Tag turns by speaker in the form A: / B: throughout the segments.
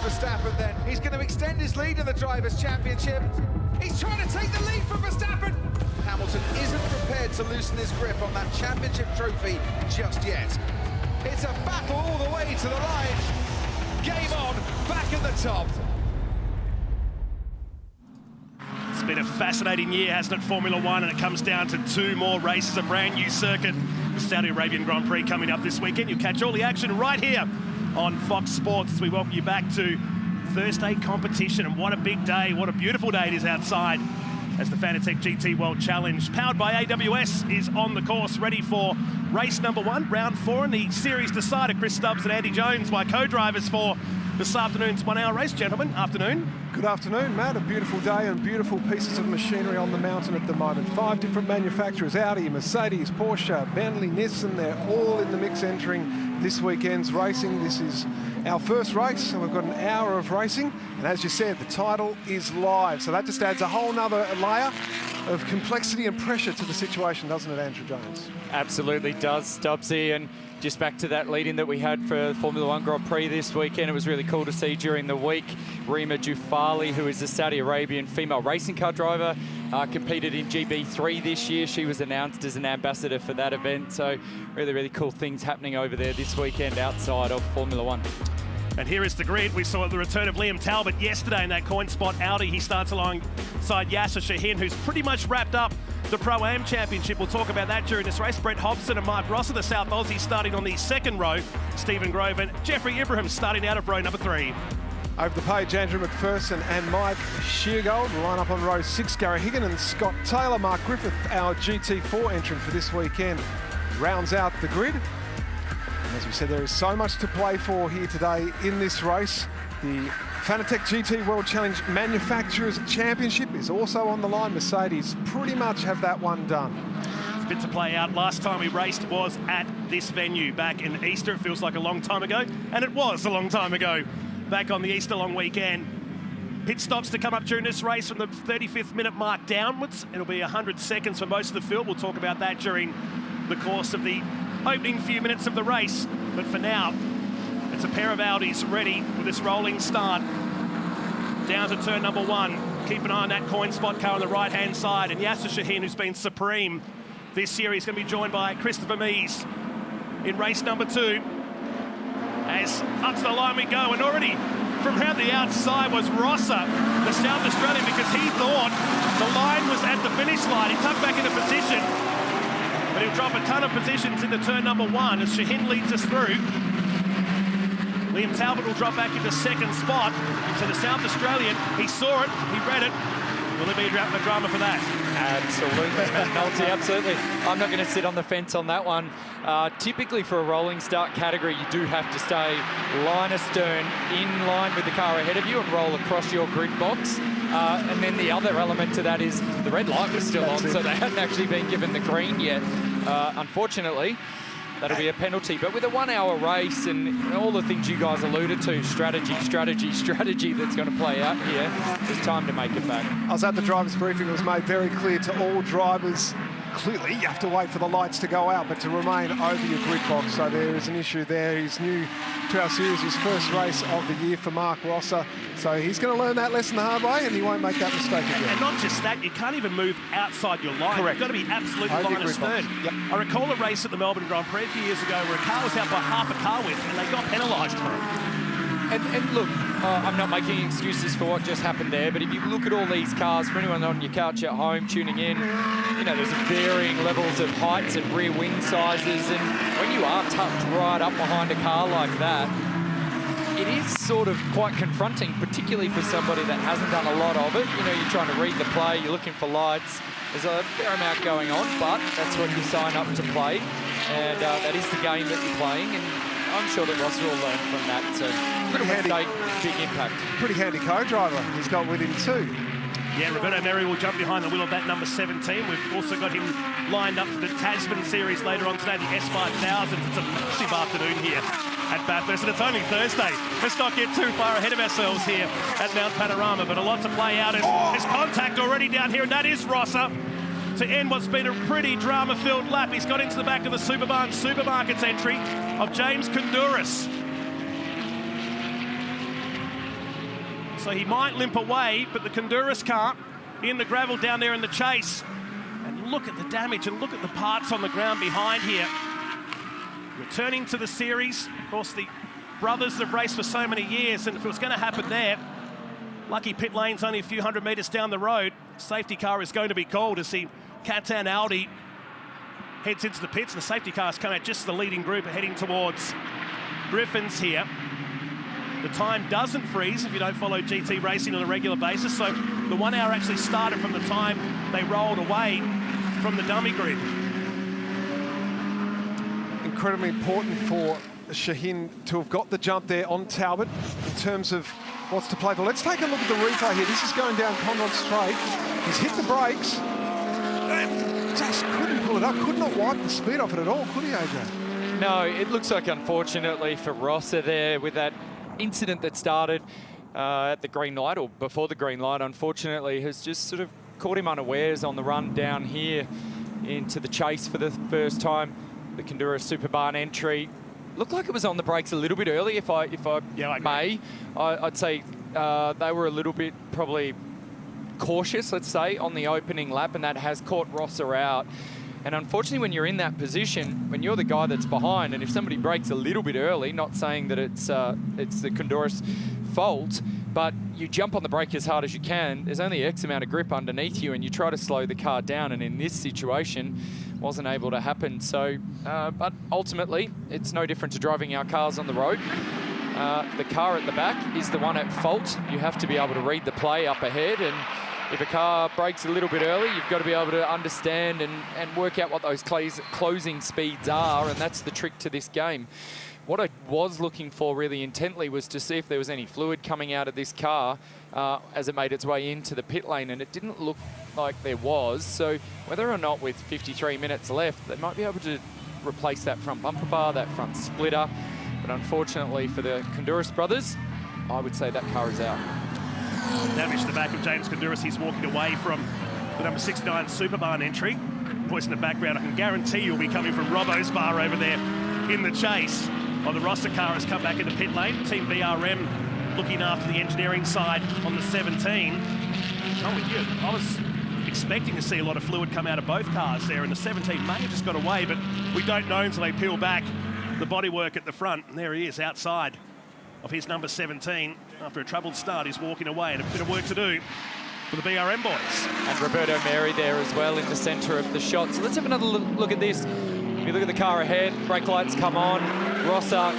A: Verstappen then. He's going to extend his lead in the Drivers' Championship. He's trying to take the lead from Verstappen. Hamilton isn't prepared to loosen his grip on that championship trophy just yet. It's a battle all the way to the line. Game on, back at the top.
B: It's been a fascinating year, hasn't it, Formula One, and it comes down to 2 more races, a brand new circuit. The Saudi Arabian Grand Prix coming up this weekend. You'll catch all the action right here on Fox Sports. We welcome you back to Thursday competition, and what a big day, what a beautiful day it is outside as the Fanatec GT World Challenge, powered by AWS, is on the course, ready for race number 1, round 4, and the series decider. Chris Stubbs and Andy Jones, my co-drivers for this afternoon's 1-hour race. Gentlemen, afternoon.
C: Good afternoon, Matt. A beautiful day and beautiful pieces of machinery on the mountain at the moment. 5 different manufacturers: Audi, Mercedes, Porsche, Bentley, Nissan. They're all in the mix entering this weekend's racing. This is our first race, and we've got an hour of racing. And as you said, the title is live. So that just adds a whole nother layer of complexity and pressure to the situation, doesn't it, Andrew Jones?
D: Absolutely does, Stubbsy. And just back to that lead-in that we had for the Formula One Grand Prix this weekend, it was really cool to see during the week. Rima Jufali, who is a Saudi Arabian female racing car driver, competed in GB3 this year. She was announced as an ambassador for that event. So really, really cool things happening over there this weekend outside of Formula One.
B: And here is the grid. We saw the return of Liam Talbot yesterday in that coin spot Audi. He starts alongside Yasser Shahin, who's pretty much wrapped up the Pro-Am Championship. We'll talk about that during this race. Brett Hobson and Mark Ross of the South Aussie starting on the second row. Stephen Grove and Jeffrey Ibrahim starting out of row number 3.
C: Over the page, Andrew McPherson and Mike Sheargold line up on row 6. Gary Higgin and Scott Taylor. Mark Griffith, our GT4 entrant for this weekend, rounds out the grid. As we said, there is so much to play for here today in this race. The Fanatec GT World Challenge Manufacturers Championship is also on the line. Mercedes pretty much have that one done.
B: It's a bit to play out. Last time we raced was at this venue back in Easter. It feels like a long time ago, and it was a long time ago, back on the Easter long weekend. Pit stops to come up during this race from the 35th minute mark downwards. It'll be 100 seconds for most of the field. We'll talk about that during the course of the opening few minutes of the race. But for now, it's a pair of Audis ready with this rolling start. Down to turn number 1. Keep an eye on that coin spot car on the right-hand side. And Yasser Shahin, who's been supreme this year, is going to be joined by Christopher Mees in race number 2. As up to the line we go, and already from around the outside was Rosser, the South Australian, because he thought the line was at the finish line. He tucked back into position, but he'll drop a ton of positions into turn number 1 as Shahin leads us through. Liam Talbot will drop back into second spot. So the South Australian, he saw it, he read it. Will there be a drama for that?
D: Absolutely, Melty, absolutely. I'm not going to sit on the fence on that one. Typically for a rolling start category, you do have to stay line astern, in line with the car ahead of you and roll across your grid box. And then the other element to that is the red light was still on, so they hadn't actually been given the green yet. Unfortunately, that'll be a penalty. But with a 1-hour race and all the things you guys alluded to, strategy that's going to play out here, there's time to make it back.
C: I was at the driver's briefing. It was made very clear to all drivers, clearly you have to wait for the lights to go out, but to remain over your grid box. So there is an issue there. He's new to our series, his first race of the year for Mark Rosser. So he's going to learn that lesson the hard way, and he won't make that mistake again.
B: And not just that, you can't even move outside your line.
C: Correct.
B: You've got to be absolutely line astern.
C: Yep.
B: I recall a race at the Melbourne Grand Prix a few years ago where a car was out by half a car width, and they got penalised for it.
D: And look, I'm not making excuses for what just happened there, but if you look at all these cars, for anyone on your couch at home tuning in, you know, there's varying levels of heights and rear wing sizes, and when you are tucked right up behind a car like that, it is sort of quite confronting, particularly for somebody that hasn't done a lot of it. You know, you're trying to read the play, you're looking for lights. There's a fair amount going on, but that's what you sign up to play, and that is the game that you're playing, and I'm sure that Ross will learn from that. So
C: Pretty handy,
D: big impact.
C: Pretty handy co-driver he's got with him too.
B: Yeah, Roberto Merri will jump behind the wheel of that number 17. We've also got him lined up for the Tasman series later on today, the S5000. It's a massive afternoon here at Bathurst, and it's only Thursday. Let's not get too far ahead of ourselves here at Mount Panorama, but a lot to play out. There's contact already down here, and that is Rosser to end what's been a pretty drama-filled lap. He's got into the back of the Superbarn Supermarkets entry of James Konduras. So he might limp away, but the Honduras car in the gravel down there in the chase. And look at the damage and look at the parts on the ground behind here. Returning to the series, of course, the brothers have raced for so many years, and if it was going to happen there, lucky pit lane's only a few hundred metres down the road. Safety car is going to be called as the Catan Audi heads into the pits. The safety cars come out just as the leading group are heading towards Griffins here. The time doesn't freeze if you don't follow GT racing on a regular basis, so the 1 hour actually started from the time they rolled away from the dummy grid.
C: Incredibly important for Shaheen to have got the jump there on Talbot in terms of what's to play for. Let's take a look at the replay here. This is going down Conrod Straight. He's hit the brakes and just couldn't pull it up, could not wipe the speed off it at all, could he, AJ?
D: No, it looks like, unfortunately, for Rosser there with that incident that started at the green light, or before the green light, unfortunately, has just sort of caught him unawares on the run down here into the chase for the first time. The Kandura Super Barn entry looked like it was on the brakes a little bit early, if I may. I'd say they were a little bit probably cautious, let's say, on the opening lap, and that has caught Rosser out. And unfortunately, when you're in that position, when you're the guy that's behind, and if somebody brakes a little bit early, not saying that it's the Honduras fault, but you jump on the brake as hard as you can, there's only X amount of grip underneath you, and you try to slow the car down, and in this situation, wasn't able to happen. So, but ultimately, it's no different to driving our cars on the road. The car at the back is the one at fault. You have to be able to read the play up ahead, and if a car brakes a little bit early, you've got to be able to understand and work out what those closing speeds are, and that's the trick to this game. What I was looking for really intently was to see if there was any fluid coming out of this car as it made its way into the pit lane, and it didn't look like there was. So whether or not with 53 minutes left, they might be able to replace that front bumper bar, that front splitter. But unfortunately for the Honduras brothers, I would say that car is out.
B: Damage to the back of James Honduras. He's walking away from the number 69 Super Barn entry. Boys in the background, I can guarantee you'll be coming from Robbo's bar over there in the chase. Well, the Rosser car has come back into pit lane. Team BRM looking after the engineering side on the 17. I'm with you. I was expecting to see a lot of fluid come out of both cars there, and the 17 may have just got away, but we don't know until they peel back the bodywork at the front. And there he is outside of his number 17. After a troubled start, he's walking away, and a bit of work to do for the BRM boys.
D: And Roberto Meri there as well in the centre of the shot. So let's have another look at this. If you look at the car ahead, brake lights come on. Rosser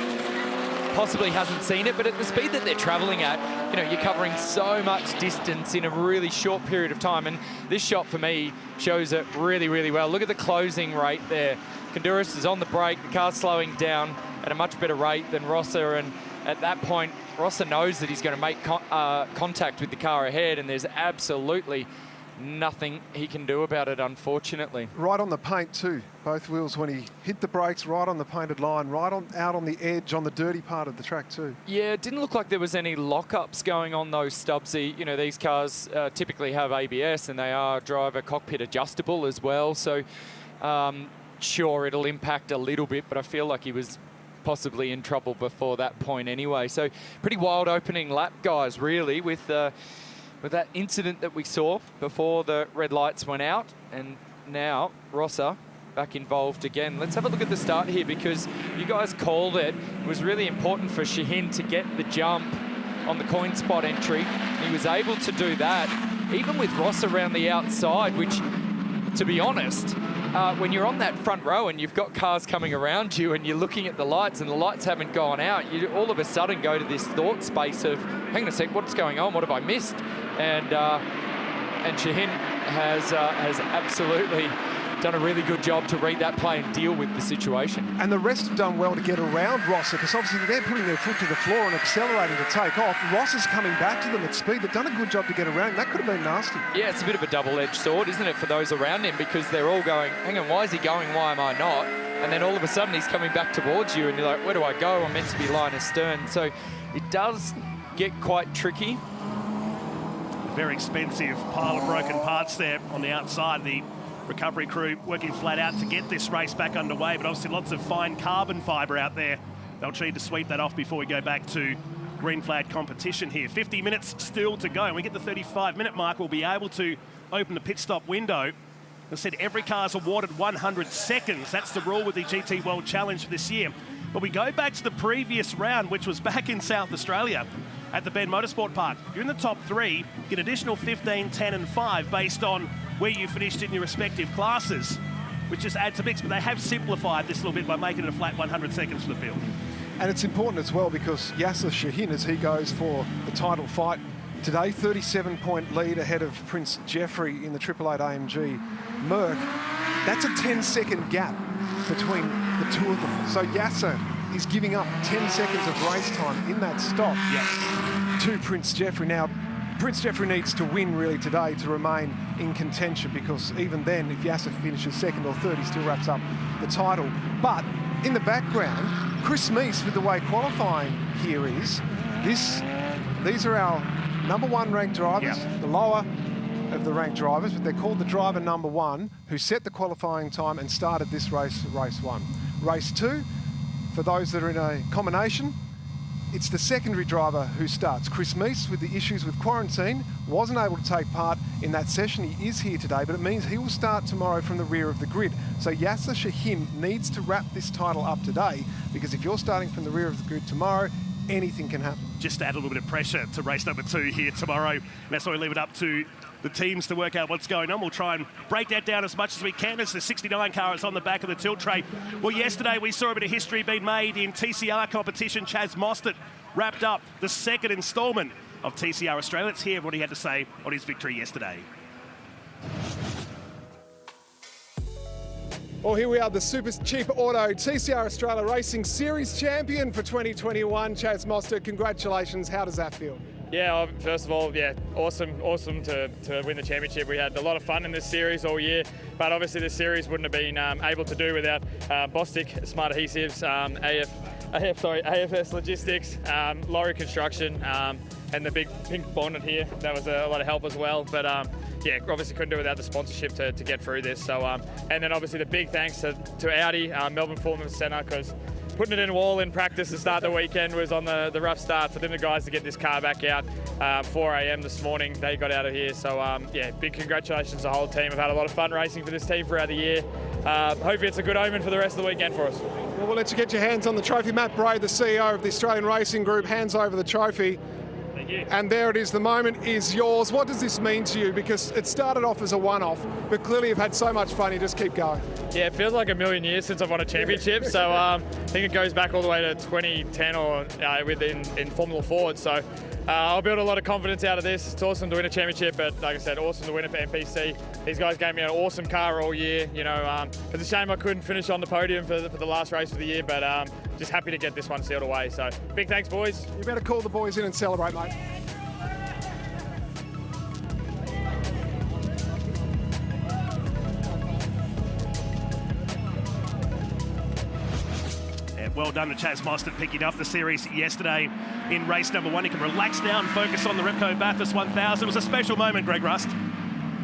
D: possibly hasn't seen it, but at the speed that they're travelling at, you know, you're covering so much distance in a really short period of time. And this shot for me shows it really, really well. Look at the closing rate there. Honduras is on the brake, the car's slowing down at a much better rate than Rosser, and at that point, Rosser knows that he's going to make contact with the car ahead, and there's absolutely nothing he can do about it, unfortunately.
C: Right on the paint too, both wheels when he hit the brakes, right on the painted line, right on out on the edge on the dirty part of the track too.
D: Yeah, it didn't look like there was any lockups going on those Stubbsy. You know, these cars typically have ABS, and they are driver cockpit adjustable as well, so sure, it'll impact a little bit, but I feel like he was possibly in trouble before that point anyway. So pretty wild opening lap, guys, really, with that incident that we saw before the red lights went out, and now Rosser back involved again. Let's have a look at the start here, because you guys called it. It was really important for Shaheen to get the jump on the coin spot entry. He was able to do that, even with Rosser around the outside, which, to be honest, when you're on that front row and you've got cars coming around you and you're looking at the lights and the lights haven't gone out, you all of a sudden go to this thought space of, hang on a sec, what's going on? What have I missed? And Shaheen has absolutely done a really good job to read that play and deal with the situation.
C: And the rest have done well to get around Rosser, because obviously they're putting their foot to the floor and accelerating to take off. Rosser's coming back to them at speed. They've done a good job to get around. That could have been nasty.
D: Yeah, it's a bit of a double-edged sword, isn't it, for those around him, because they're all going, hang on, why is he going? Why am I not? And then all of a sudden he's coming back towards you and you're like, where do I go? I'm meant to be line astern. So it does get quite tricky.
B: A very expensive pile of broken parts there on the outside. The recovery crew working flat out to get this race back underway, but obviously lots of fine carbon fibre out there. They'll try to sweep that off before we go back to green flag competition here. 50 minutes still to go. When we get the 35-minute mark, we'll be able to open the pit stop window. I said every car's awarded 100 seconds. That's the rule with the GT World Challenge this year. But we go back to the previous round, which was back in South Australia at the Ben Motorsport Park. You're in the top 3, get additional 15, 10 and 5 based on where you finished in your respective classes, which just adds a mix. But they have simplified this a little bit by making it a flat 100 seconds for the field.
C: And it's important as well because Yasser Shahin, as he goes for the title fight today, 37-point lead ahead of Prince Jeffrey in the 888 AMG Merc. That's a 10-second gap between the two of them. So Yasser is giving up 10 seconds of race time in that stop to Prince Jeffrey. Now, Prince Jeffrey needs to win really today to remain in contention, because even then, if Yasser finishes second or third, he still wraps up the title. But in the background, Chris Meese, with the way qualifying here is, these are our #1 ranked drivers, the lower of the ranked drivers, but they're called the driver #1, who set the qualifying time and started this race, race 1. Race 2, for those that are in a combination, it's the secondary driver who starts. Chris Meese, with the issues with quarantine, wasn't able to take part in that session. He is here today, but it means he will start tomorrow from the rear of the grid. So Yasser Shahin needs to wrap this title up today, because if you're starting from the rear of the grid tomorrow, anything can happen.
B: Just to add a little bit of pressure to race #2 here tomorrow. And that's why we leave it up to the teams to work out what's going on. We'll try and break that down as much as we can as the 69 car is on the back of the tilt tray. Well, yesterday we saw a bit of history being made in TCR competition. Chaz Mostert wrapped up the second instalment of TCR Australia. Let's hear what he had to say on his victory yesterday.
C: Well, here we are, the Super Cheap Auto TCR Australia Racing Series champion for 2021. Chaz Mostert, congratulations. How does that feel?
E: Yeah, first of all, yeah, awesome to win the championship. We had a lot of fun in this series all year, but obviously this series wouldn't have been able to do without Bostik, Smart Adhesives, AFS Logistics, Lorry Construction, and the big pink bonnet here. That was a lot of help as well. But yeah, obviously couldn't do it without the sponsorship to get through this. So, and then obviously the big thanks to Audi, Melbourne Performance Centre, because putting it in wall in practice to start the weekend was on the rough start for them, the guys, to get this car back out 4 a.m. this morning. They got out of here. So yeah, big congratulations to the whole team. I've had a lot of fun racing for this team throughout the year. Hopefully it's a good omen for the rest of the weekend for us.
C: Well, we'll let you get your hands on the trophy. Matt Bray, the CEO of the Australian Racing Group, hands over the trophy.
E: Thank you.
C: And there it is, the moment is yours. What does this mean to you? Because it started off as a one-off, but clearly you've had so much fun, you just keep going.
E: Yeah, it feels like a million years since I've won a championship. So I think it goes back all the way to 2010 or in Formula Ford. So I'll build a lot of confidence out of this. It's awesome to win a championship, but like I said, awesome to win it for MPC. These guys gave me an awesome car all year. You know, it's a shame I couldn't finish on the podium for the last race of the year, but just happy to get this one sealed away. So big thanks, boys.
C: You better call the boys in and celebrate, mate.
B: Well done to Chaz Mostert picking up the series yesterday in race #1. He can relax now and focus on the Repco Bathurst 1000. It was a special moment, Greg Rust.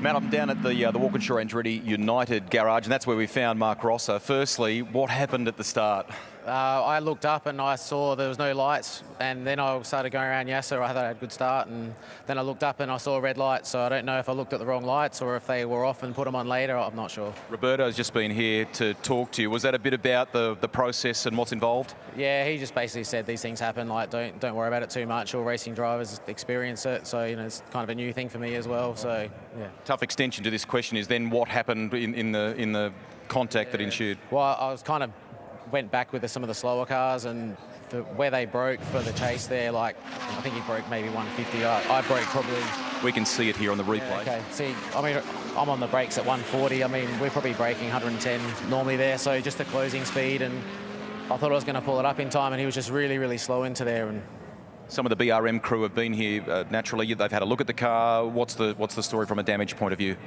F: Matt, I'm down at the Walkinshaw Andretti United garage, and that's where we found Mark Rosser. Firstly, what happened at the start?
G: I looked up and I saw there was no lights, and then I started going around Yasser. I thought I had a good start, and then I looked up and I saw red lights, so I don't know if I looked at the wrong lights or if they were off and put them on later. I'm not sure.
F: Roberto's just been here to talk to you. Was that a bit about the process and what's involved?
G: Yeah, he just basically said these things happen, like don't worry about it too much. All racing drivers experience it, so you know it's kind of a new thing for me as well. So yeah.
F: Tough extension to this question is then what happened in the contact that ensued?
G: Well, I was kind of went back with some of the slower cars, and where they broke for the chase there, like I think he broke maybe 150. I broke probably.
F: We can see it here on the replay.
G: Yeah, okay, see, I mean, I'm on the brakes at 140. I mean, we're probably braking 110 normally there, so just the closing speed, and I thought I was going to pull it up in time, and he was just really, really slow into there. And
F: some of the BRM crew have been here naturally. They've had a look at the car. What's the story from a damage point of view?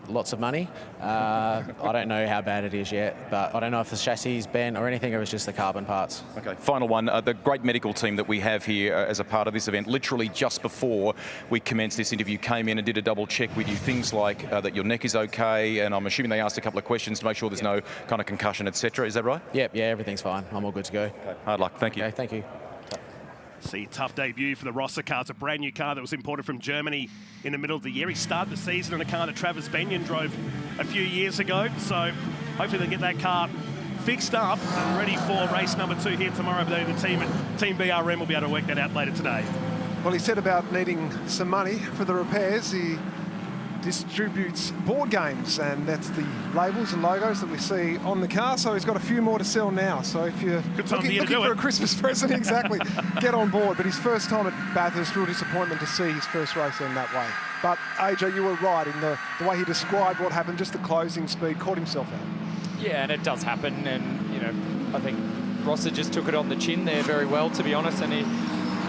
G: Lots of money. I don't know how bad it is yet, but I don't know if the chassis is bent or anything, or it's just the carbon parts.
F: Okay, final one. The great medical team that we have here as a part of this event, literally just before we commenced this interview, came in and did a double check with you. Things like that your neck is okay, and I'm assuming they asked a couple of questions to make sure there's no kind of concussion, etc. Is that right?
G: Yep, yeah, everything's fine. I'm all good to go.
F: Okay, hard luck. Thank you.
G: Okay, thank you.
F: Okay, final one. The great medical team that we have here as a part of this event, literally just before we commenced this interview, came in and did a double check with you. Things like that your neck is okay, and I'm assuming they asked a couple of questions to make sure there's no kind of concussion, etc. Is that right?
G: Yep, yeah, everything's fine. I'm all good to go.
F: Okay, hard luck. Thank you.
G: Okay, thank you.
B: See, tough debut for the Rosser car. It's a brand new car that was imported from Germany in the middle of the year. He started the season in a car that Travis Benyon drove a few years ago. So hopefully they get that car fixed up and ready for race number 2 here tomorrow. But the team at Team BRM will be able to work that out later today.
C: Well, he said about needing some money for the repairs. He distributes board games, and that's the labels and logos that we see on the car. So he's got a few more to sell now. So if you're looking for a Christmas present, exactly, get on board. But his first time at Bathurst, real disappointment to see his first race end that way. But AJ, you were right in the way he described what happened. Just the closing speed, caught himself out.
D: Yeah, and it does happen. And, you know, I think Rosser just took it on the chin there very well, to be honest. And he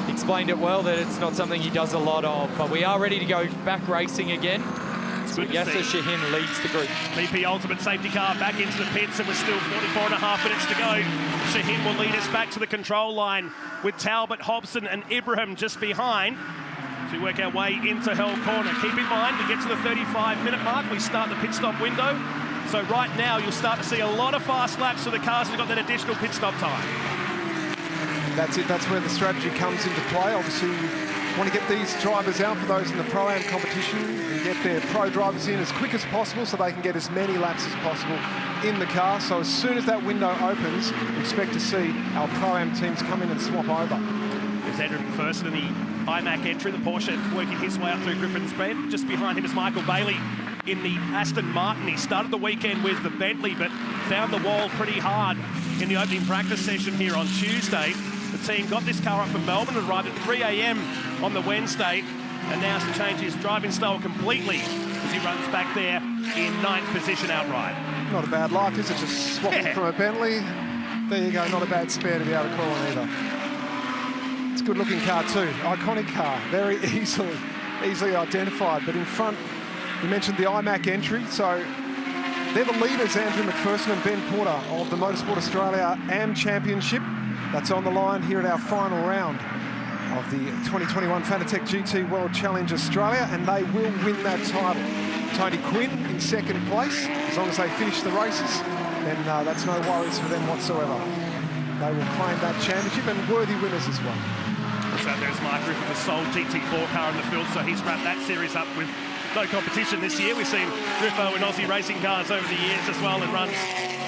D: explained it well that it's not something he does a lot of. But we are ready to go back racing again. Yasser Shahin leads the group.
B: BP Ultimate safety car back into the pits, and we're still 44.5 minutes to go. Shahin will lead us back to the control line with Talbot, Hobson and Ibrahim just behind to work our way into Hell Corner. Keep in mind, to get to the 35-minute mark, we start the pit stop window. So right now, you'll start to see a lot of fast laps for the cars that have got that additional pit stop time.
C: That's it. That's where the strategy comes into play. Obviously, you want to get these drivers out for those in the Pro-Am competition and get their pro drivers in as quick as possible so they can get as many laps as possible in the car. So as soon as that window opens, we expect to see our Pro-Am teams come in and swap over.
B: There's Andrew McPherson in the IMAC entry, the Porsche working his way up through Griffin's Bend. Just behind him is Michael Bailey in the Aston Martin. He started the weekend with the Bentley, but found the wall pretty hard in the opening practice session here on Tuesday. The team got this car up from Melbourne, arrived at 3 a.m. on the Wednesday, and now has to change his driving style completely as he runs back there in 9th position outright.
C: Not a bad life, is it? Just swapping from a Bentley. There you go, not a bad spare to be able to call on either. It's a good-looking car too, iconic car, very easily identified. But in front, you mentioned the IMAC entry, so they're the leaders, Andrew McPherson and Ben Porter, of the Motorsport Australia AM Championship. That's on the line here at our final round of the 2021 Fanatec GT World Challenge Australia, and they will win that title. Tony Quinn in 2nd place. As long as they finish the races, then that's no worries for them whatsoever. They will claim that championship, and worthy winners as well.
B: So there's Mark Griffith, the sole GT4 car in the field, so he's wrapped that series up with no competition this year. We've seen Griffo in Aussie racing cars over the years as well, and runs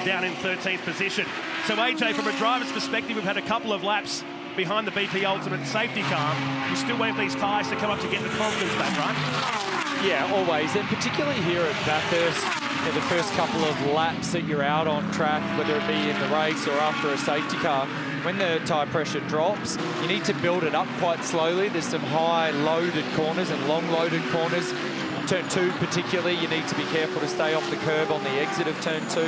B: down in 13th position. So AJ, from a driver's perspective, we've had a couple of laps behind the BP Ultimate safety car. You still wait for these tyres to come up to get the confidence back, right?
D: Yeah, always, and particularly here at Bathurst, the first couple of laps that you're out on track, whether it be in the race or after a safety car, when the tyre pressure drops, you need to build it up quite slowly. There's some high loaded corners and long loaded corners. Turn 2 particularly, you need to be careful to stay off the curb on the exit of turn 2.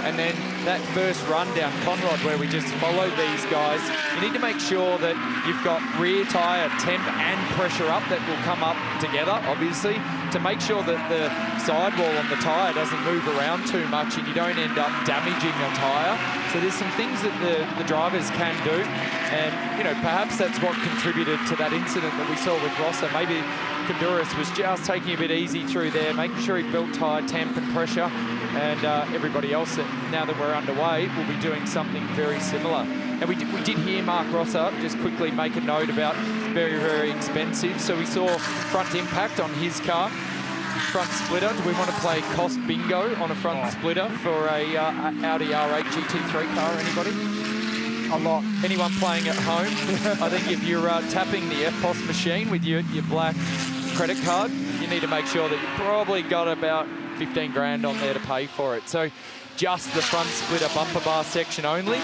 D: And then that first run down Conrod where we just followed these guys, you need to make sure that you've got rear tyre temp and pressure up that will come up together, obviously, to make sure that the sidewall on the tyre doesn't move around too much and you don't end up damaging the tyre. So there's some things that the drivers can do. And, you know, perhaps that's what contributed to that incident that we saw with Rosser. Maybe Honduras was just taking a bit easy through there, making sure he built tyre temp and pressure, and everybody else, now that we're underway, will be doing something very similar. And we did hear Mark Rosser just quickly make a note about very, very expensive. So we saw front impact on his car, front splitter. Do we want to play cost bingo on a front splitter for a Audi R8 GT3 car? Anybody?
C: A lot.
D: Anyone playing at home? I think if you're tapping the FPOS machine with your black credit card, you need to make sure that you've probably got about 15 grand on there to pay for it. So just the front splitter bumper bar section only,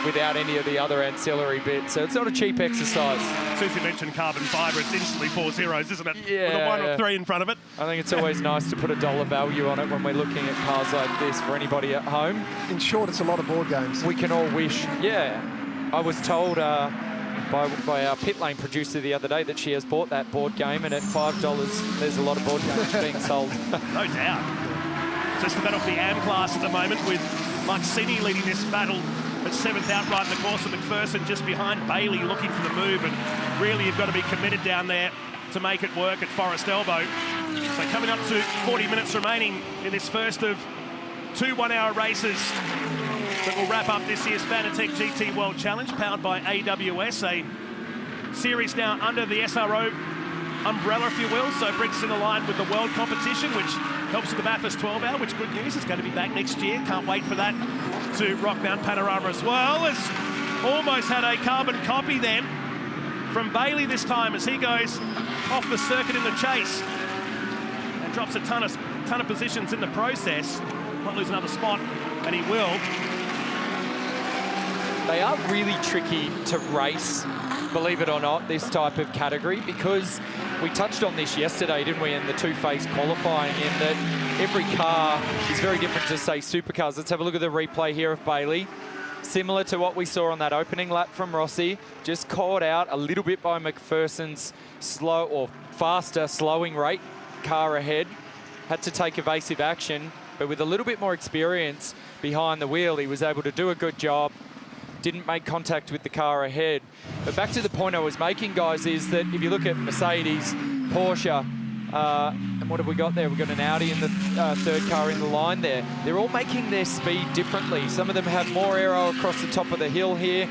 D: without any of the other ancillary bits. So it's not a cheap exercise.
B: As soon as you mentioned carbon fibre, it's instantly 4 zeros, isn't it?
D: Yeah.
B: With a 1 or 3 in front of it.
D: I think it's always nice to put a dollar value on it when we're looking at cars like this for anybody at home.
C: In short, it's a lot of board games.
D: We can all wish. Yeah. I was told by our pit lane producer the other day that she has bought that board game, and at $5 there's a lot of board games being sold.
B: No doubt. Just the battle for the AM class at the moment, with Marcini leading this battle at 7th outright in the course, of McPherson just behind Bailey looking for the move, and really you've got to be committed down there to make it work at Forest Elbow. So coming up to 40 minutes remaining in this first of 2 one-hour races. But we'll wrap up this year's Fanatec GT World Challenge, powered by AWS, a series now under the SRO umbrella, if you will. So it brings us in line with the world competition, which helps with the Bathurst 12-hour, which good news, it's going to be back next year. Can't wait for that to rock Mount Panorama as well. As almost had a carbon copy then from Bailey this time as he goes off the circuit in the chase and drops a ton of positions in the process. Might lose another spot, and he will.
D: They are really tricky to race, believe it or not, this type of category, because we touched on this yesterday, didn't we, in the two-phase qualifying, in that every car is very different to, say, supercars. Let's have a look at the replay here of Bailey. Similar to what we saw on that opening lap from Rossi, just caught out a little bit by McPherson's slow or faster slowing rate car ahead. Had to take evasive action, but with a little bit more experience behind the wheel, he was able to do a good job. Didn't make contact with the car ahead. But back to the point I was making, guys, is that if you look at Mercedes, Porsche, and what have we got there? We've got an Audi in the third car in the line there. They're all making their speed differently. Some of them have more aero across the top of the hill here.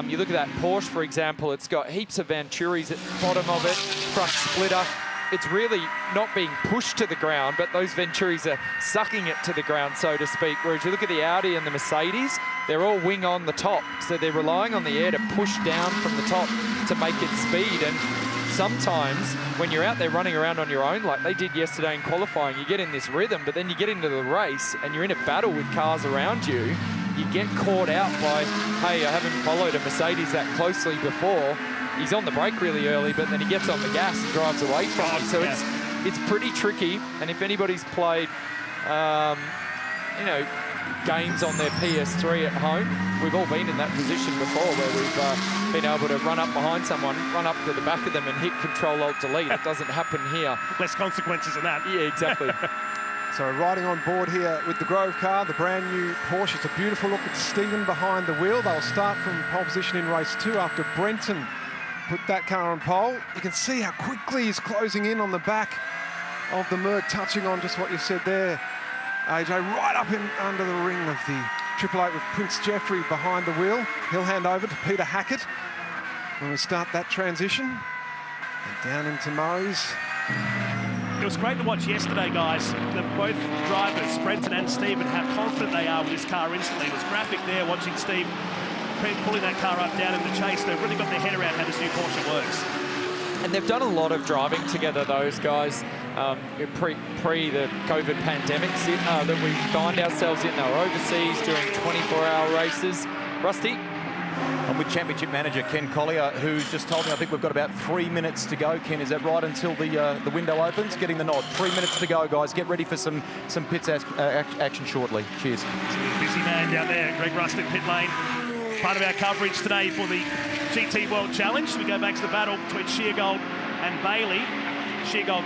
D: You look at that Porsche, for example, it's got heaps of Venturis at the bottom of it, front splitter. It's really not being pushed to the ground, but those Venturis are sucking it to the ground, so to speak. Whereas you look at the Audi and the Mercedes, they're all wing on the top. So they're relying on the air to push down from the top to make it speed. And sometimes when you're out there running around on your own, like they did yesterday in qualifying, you get in this rhythm, but then you get into the race and you're in a battle with cars around you. You get caught out by, hey, I haven't followed a Mercedes that closely before. He's on the brake really early, but then he gets on the gas and drives away from it. So it's pretty tricky. And if anybody's played, you know, games on their PS3 at home, we've all been in that position before where we've been able to run up behind someone, run up to the back of them and hit Control-Alt-Delete. It doesn't happen here.
B: Less consequences than that.
D: Yeah, exactly.
C: So riding on board here with the Grove car, the brand new Porsche. It's a beautiful look at Stephen behind the wheel. They'll start from pole position in race 2 after Brenton put that car on pole. You can see how quickly he's closing in on the back of the Merc, touching on just what you said there, AJ, right up in under the ring of the 888 with Prince Jeffrey behind the wheel. He'll hand over to Peter Hackett when we start that transition. And down into Murray's.
B: It was great to watch yesterday, guys. Both drivers, Brenton and Stephen, how confident they are with this car instantly. It was graphic there watching Steve pulling that car up down in the chase. They've really got their head around how this new Porsche works.
D: And they've done a lot of driving together, those guys, pre the COVID pandemic that we find ourselves in. They were overseas doing 24-hour races. Rusty?
F: I'm with Championship Manager Ken Collier, who's just told me I think we've got about 3 minutes to go. Ken, is that right, until the window opens? Getting the nod. 3 minutes to go, guys. Get ready for some pits action shortly. Cheers.
B: Busy man down there, Greg Rust in pit lane. Part of our coverage today for the GT World Challenge. We go back to the battle between Sheargold and Bailey. Sheargold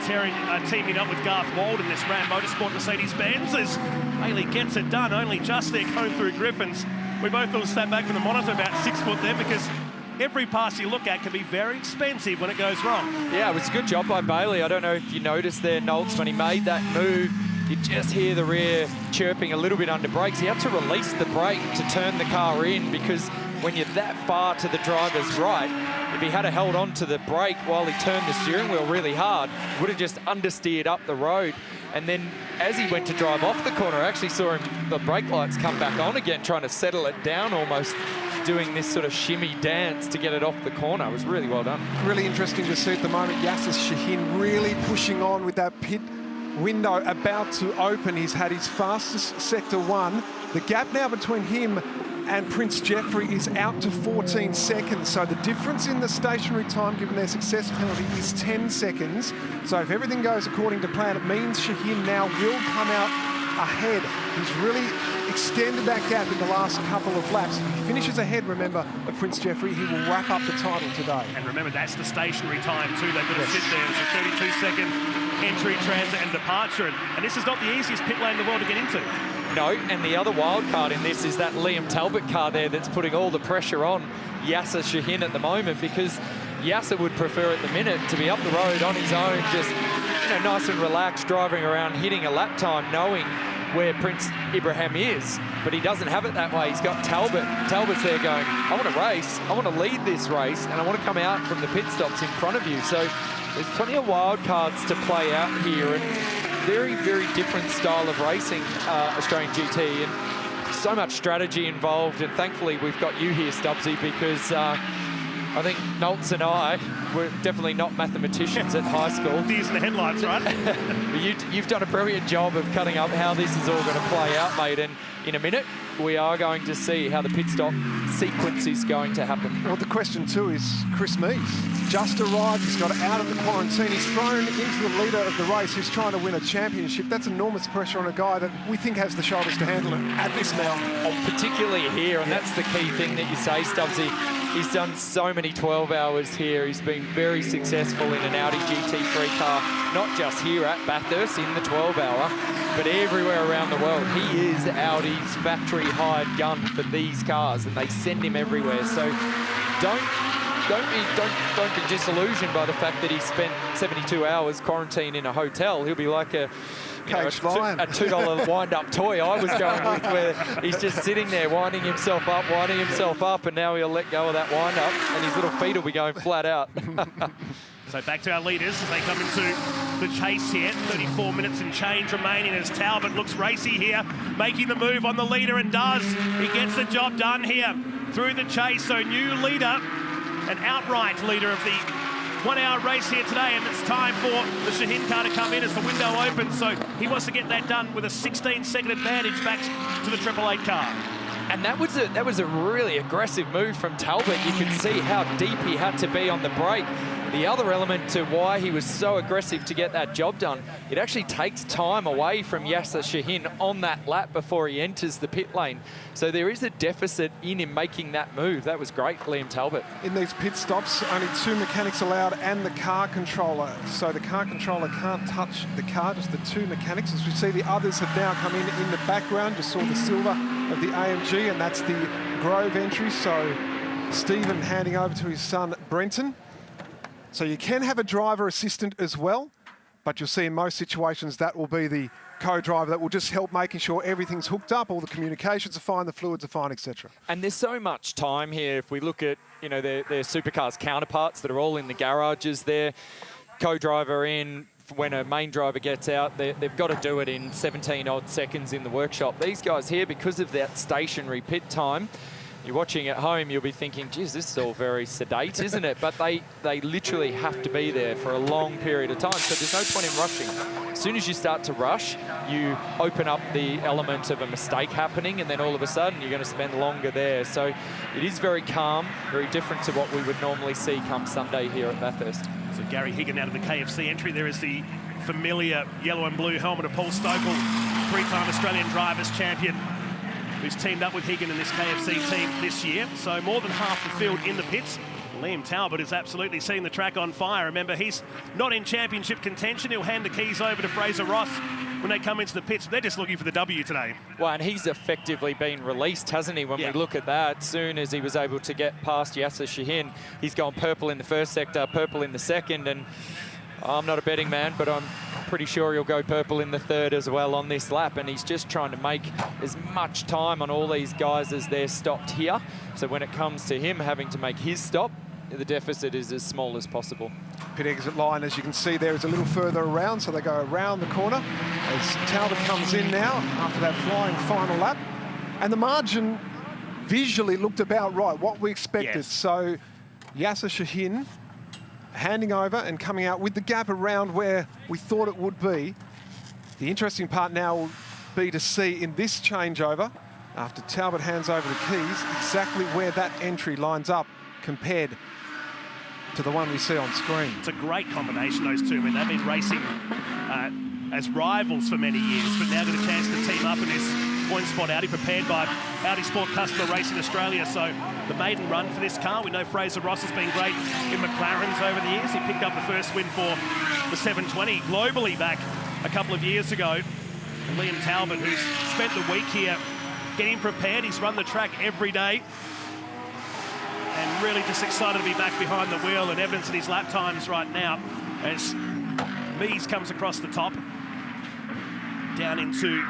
B: teaming up with Garth Wald in this Ram Motorsport Mercedes-Benz as Bailey gets it done, only just there going through Griffins. We both all sat back from the monitor about 6 foot there because every pass you look at can be very expensive when it goes wrong.
D: Yeah, it was a good job by Bailey. I don't know if you noticed there, Nolts, when he made that move, you just hear the rear chirping a little bit under brakes. He had to release the brake to turn the car in because when you're that far to the driver's right, if he had held on to the brake while he turned the steering wheel really hard, he would have just understeered up the road. And then as he went to drive off the corner, I actually saw him, the brake lights come back on again, trying to settle it down almost, doing this sort of shimmy dance to get it off the corner. It was really well done.
C: Really interesting to see at the moment, Yasser Shaheen really pushing on with that pit window about to open. He's had his fastest sector 1. The gap now between him and Prince Jeffrey is out to 14 seconds. So the difference in the stationary time, given their success penalty, is 10 seconds. So if everything goes according to plan, it means Shaheen now will come out ahead. He's really extended that gap in the last couple of laps. If he finishes ahead, remember, of Prince Jeffrey, he will wrap up the title today.
B: And remember, that's the stationary time too. They've got to sit there. It's a 32-second entry, transit and departure. And this is not the easiest pit lane in the world to get into.
D: No, and the other wild card in this is that Liam Talbot car there that's putting all the pressure on Yasser Shaheen at the moment, because Yasser would prefer at the minute to be up the road on his own, just nice and relaxed, driving around, hitting a lap time, knowing where Prince Ibrahim is, but he doesn't have it that way. He's got Talbot. Talbot's there going, I want to race, I want to lead this race, and I want to come out from the pit stops in front of you. So there's plenty of wild cards to play out here, and very, very different style of racing, Australian GT, and so much strategy involved. And thankfully we've got you here, Stubbsy, because I think Noltz and I were definitely not mathematicians at high school.
B: Deers in the headlights, right?
D: You've done a brilliant job of cutting up how this is all going to play out, mate. And in a minute, we are going to see how the pit stop sequence is going to happen.
C: Well, the question too is Chris Mees. Just arrived, he's got out of the quarantine, he's thrown into the leader of the race who's trying to win a championship. That's enormous pressure on a guy that we think has the shoulders to handle it at this mount.
D: Oh, particularly here, and that's the key thing that you say, Stubbsy. He's done so many 12 hours here. He's been very successful in an Audi GT3 car, not just here at Bathurst in the 12-hour, but everywhere around the world. He is Audi's factory hired gun for these cars, and they send him everywhere. So don't be disillusioned by the fact that he spent 72 hours quarantined in a hotel. He'll be like a $2 wind-up toy I was going with, where he's just sitting there winding himself up, and now he'll let go of that wind-up, and his little feet will be going flat out.
B: So back to our leaders as they come into the chase here. 34 minutes and change remaining as Talbot looks racy here, making the move on the leader, and does. He gets the job done here through the chase. So new leader, an outright leader of the 1 hour race here today, and it's time for the Shaheen car to come in as the window opens. So he wants to get that done with a 16-second advantage back to the 888 car.
D: And that was a really aggressive move from Talbot. You can see how deep he had to be on the brake. The other element to why he was so aggressive to get that job done, it actually takes time away from Yasser Shaheen on that lap before he enters the pit lane. So there is a deficit in him making that move. That was great, Liam Talbot.
C: In these pit stops, only 2 mechanics allowed and the car controller. So the car controller can't touch the car, just the 2 mechanics. As we see, the others have now come in the background. Just saw the silver of the AMG, and that's the Grove entry. So Stephen handing over to his son, Brenton. So you can have a driver assistant as well, but you'll see in most situations that will be the co-driver that will just help making sure everything's hooked up, all the communications are fine, the fluids are fine, etc.
D: And there's so much time here. If we look at, you know, their supercars counterparts that are all in the garages there, co-driver in, when a main driver gets out, they've got to do it in 17 odd seconds in the workshop. These guys here, because of that stationary pit time, you're watching at home, you'll be thinking, geez, this is all very sedate, isn't it? But they literally have to be there for a long period of time, so there's no point in rushing. As soon as you start to rush, you open up the element of a mistake happening, and then all of a sudden you're going to spend longer there. So it is very calm, very different to what we would normally see come Sunday here at Bathurst.
B: So Gary Higgin out of the KFC entry. There is the familiar yellow and blue helmet of Paul Stokell, 3-time Australian Drivers' Champion, who's teamed up with Higgin in this KFC team this year. So more than half the field in the pits. Liam Talbot is absolutely setting the track on fire. Remember, he's not in championship contention. He'll hand the keys over to Fraser Ross when they come into the pits. They're just looking for the W today.
D: Well, and he's effectively been released, hasn't he, when we look at that. Soon as he was able to get past Yasser Shaheen, he's gone purple in the first sector, purple in the second, and I'm not a betting man, but I'm pretty sure he'll go purple in the third as well on this lap, and he's just trying to make as much time on all these guys as they're stopped here. So when it comes to him having to make his stop, the deficit is as small as possible.
C: Pit exit line, as you can see there, is a little further around, so they go around the corner as Talbot comes in now after that flying final lap. And the margin visually looked about right, what we expected.
B: Yes.
C: So Yasser Shaheen handing over and coming out with the gap around where we thought it would be. The interesting part now will be to see in this changeover, after Talbot hands over the keys, exactly where that entry lines up compared to the one we see on screen.
B: It's a great combination, those two. I mean, they've been racing as rivals for many years, but now get a chance to team up in this point spot Audi, prepared by Audi Sport Customer Racing Australia. So the maiden run for this car. We know Fraser Ross has been great in McLarens over the years. He picked up the first win for the 720 globally back a couple of years ago. And Liam Talbot, who's spent the week here getting prepared. He's run the track every day. And really just excited to be back behind the wheel, and evidence in his lap times right now as Mees comes across the top, down into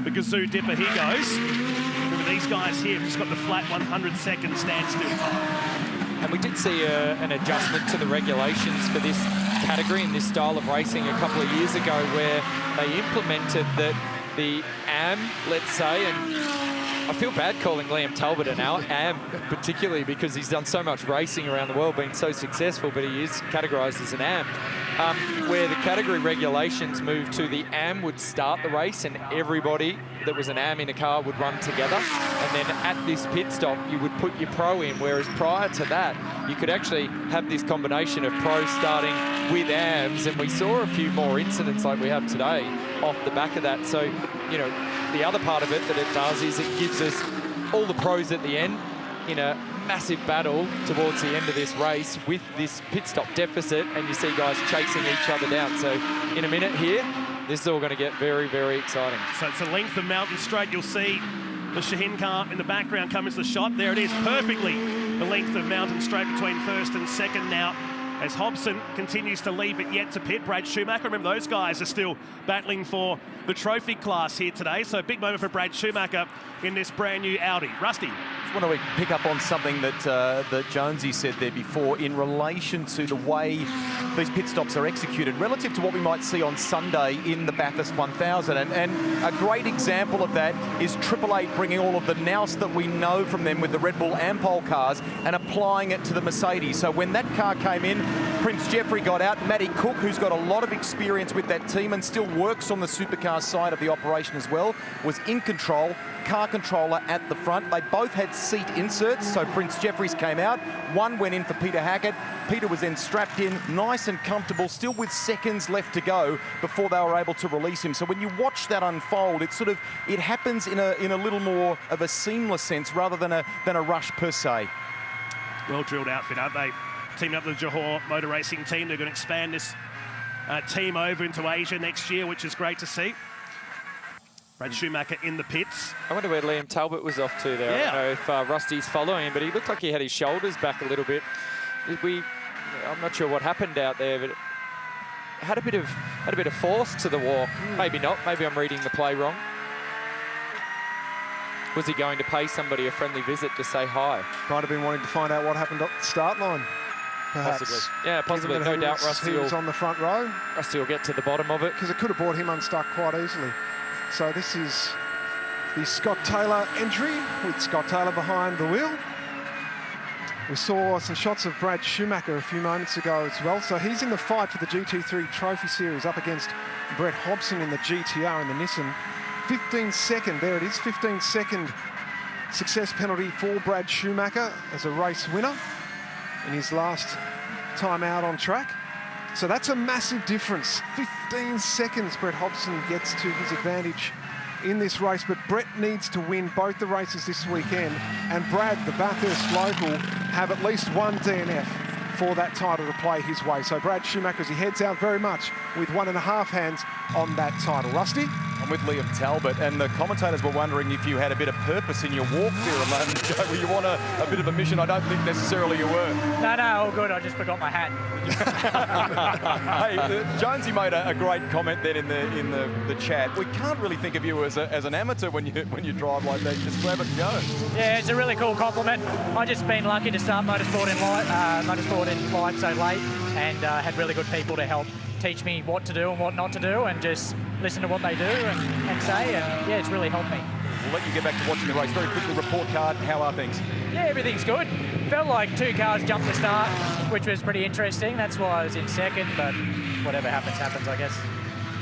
B: the Gazoo Dipper, he goes. Remember, these guys here have just got the flat 100-second standstill time.
D: And we did see an adjustment to the regulations for this category and this style of racing a couple of years ago, where they implemented that the AM, let's say, and I feel bad calling Liam Talbot an AM particularly because he's done so much racing around the world, been so successful, but he is categorised as an AM. Where the category regulations moved to the AM would start the race and everybody that was an AM in a car would run together. And then at this pit stop, you would put your pro in, whereas prior to that, you could actually have this combination of pros starting with AMs. And we saw a few more incidents like we have today off the back of that. So, you know, the other part of it that it does is it gives us all the pros at the end in a massive battle towards the end of this race with this pit stop deficit, and you see guys chasing each other down. So in a minute here, this is all going to get very, very exciting.
B: So it's a length of Mountain Straight. You'll see the Shaheen car in the background come into the shot. There it is, perfectly the length of Mountain Straight between first and second now, as Hobson continues to lead, but yet to pit. Brad Schumacher, remember those guys are still battling for the trophy class here today. So a big moment for Brad Schumacher in this brand new Audi. Rusty.
F: I want to pick up on something that Jonesy said there before in relation to the way these pit stops are executed relative to what we might see on Sunday in the Bathurst 1000. And a great example of that is Triple Eight bringing all of the nous that we know from them with the Red Bull Ampol cars and applying it to the Mercedes. So when that car came in, Prince Jeffrey got out. Matty Cook, who's got a lot of experience with that team and still works on the supercar side of the operation as well, was in control. Car controller at the front. They both had seat inserts, so Prince Jeffries came out. One went in for Peter Hackett. Peter was then strapped in, nice and comfortable, still with seconds left to go before they were able to release him. So when you watch that unfold, it happens in a little more of a seamless sense rather than a rush per se.
B: Well drilled outfit, aren't they? Teaming up with the Johor Motor Racing team. They're going to expand this team over into Asia next year, which is great to see. Brad Schumacher in the pits.
D: I wonder where Liam Talbot was off to there.
B: Yeah.
D: I don't know if Rusty's following him, but he looked like he had his shoulders back a little bit. I'm not sure what happened out there, but it had a bit of force to the walk. Maybe not. Maybe I'm reading the play wrong. Was he going to pay somebody a friendly visit to say hi?
C: Might have been wanting to find out what happened at the start line, perhaps.
D: Possibly. Yeah, possibly. No doubt Rusty
C: was on the front row.
D: Rusty will get to the bottom of it.
C: Because it could have brought him unstuck quite easily. So this is the Scott Taylor entry with Scott Taylor behind the wheel. We saw some shots of Brad Schumacher a few moments ago as well. So he's in the fight for the GT3 Trophy Series up against Brett Hobson in the GTR and the Nissan. 15-second, there it is, 15-second success penalty for Brad Schumacher as a race winner in his last time out on track. So that's a massive difference. 15 seconds Brett Hobson gets to his advantage in this race, but Brett needs to win both the races this weekend, and Brad, the Bathurst local, have at least one DNF for that title to play his way. So Brad Schumacher, as he heads out very much with 1.5 hands on that title. Rusty?
F: I'm with Liam Talbot, and the commentators were wondering if you had a bit of purpose in your walk there a moment ago. Were you on a bit of a mission? I don't think necessarily you were.
H: No, all good. I just forgot my hat.
F: Hey, Jonesy made a great comment then in the chat. We can't really think of you as an amateur when you drive like that. Just grab it and go.
H: Yeah, it's a really cool compliment. I've just been lucky to start motorsport in life so late, and had really good people to help teach me what to do and what not to do, and just listen to what they do and say, and yeah, it's really helped me.
F: We'll let you get back to watching the race. Very quickly, report card, how are things?
H: Yeah, everything's good. Felt like 2 cars jumped the start, which was pretty interesting. That's why I was in second, but whatever happens, happens, I guess.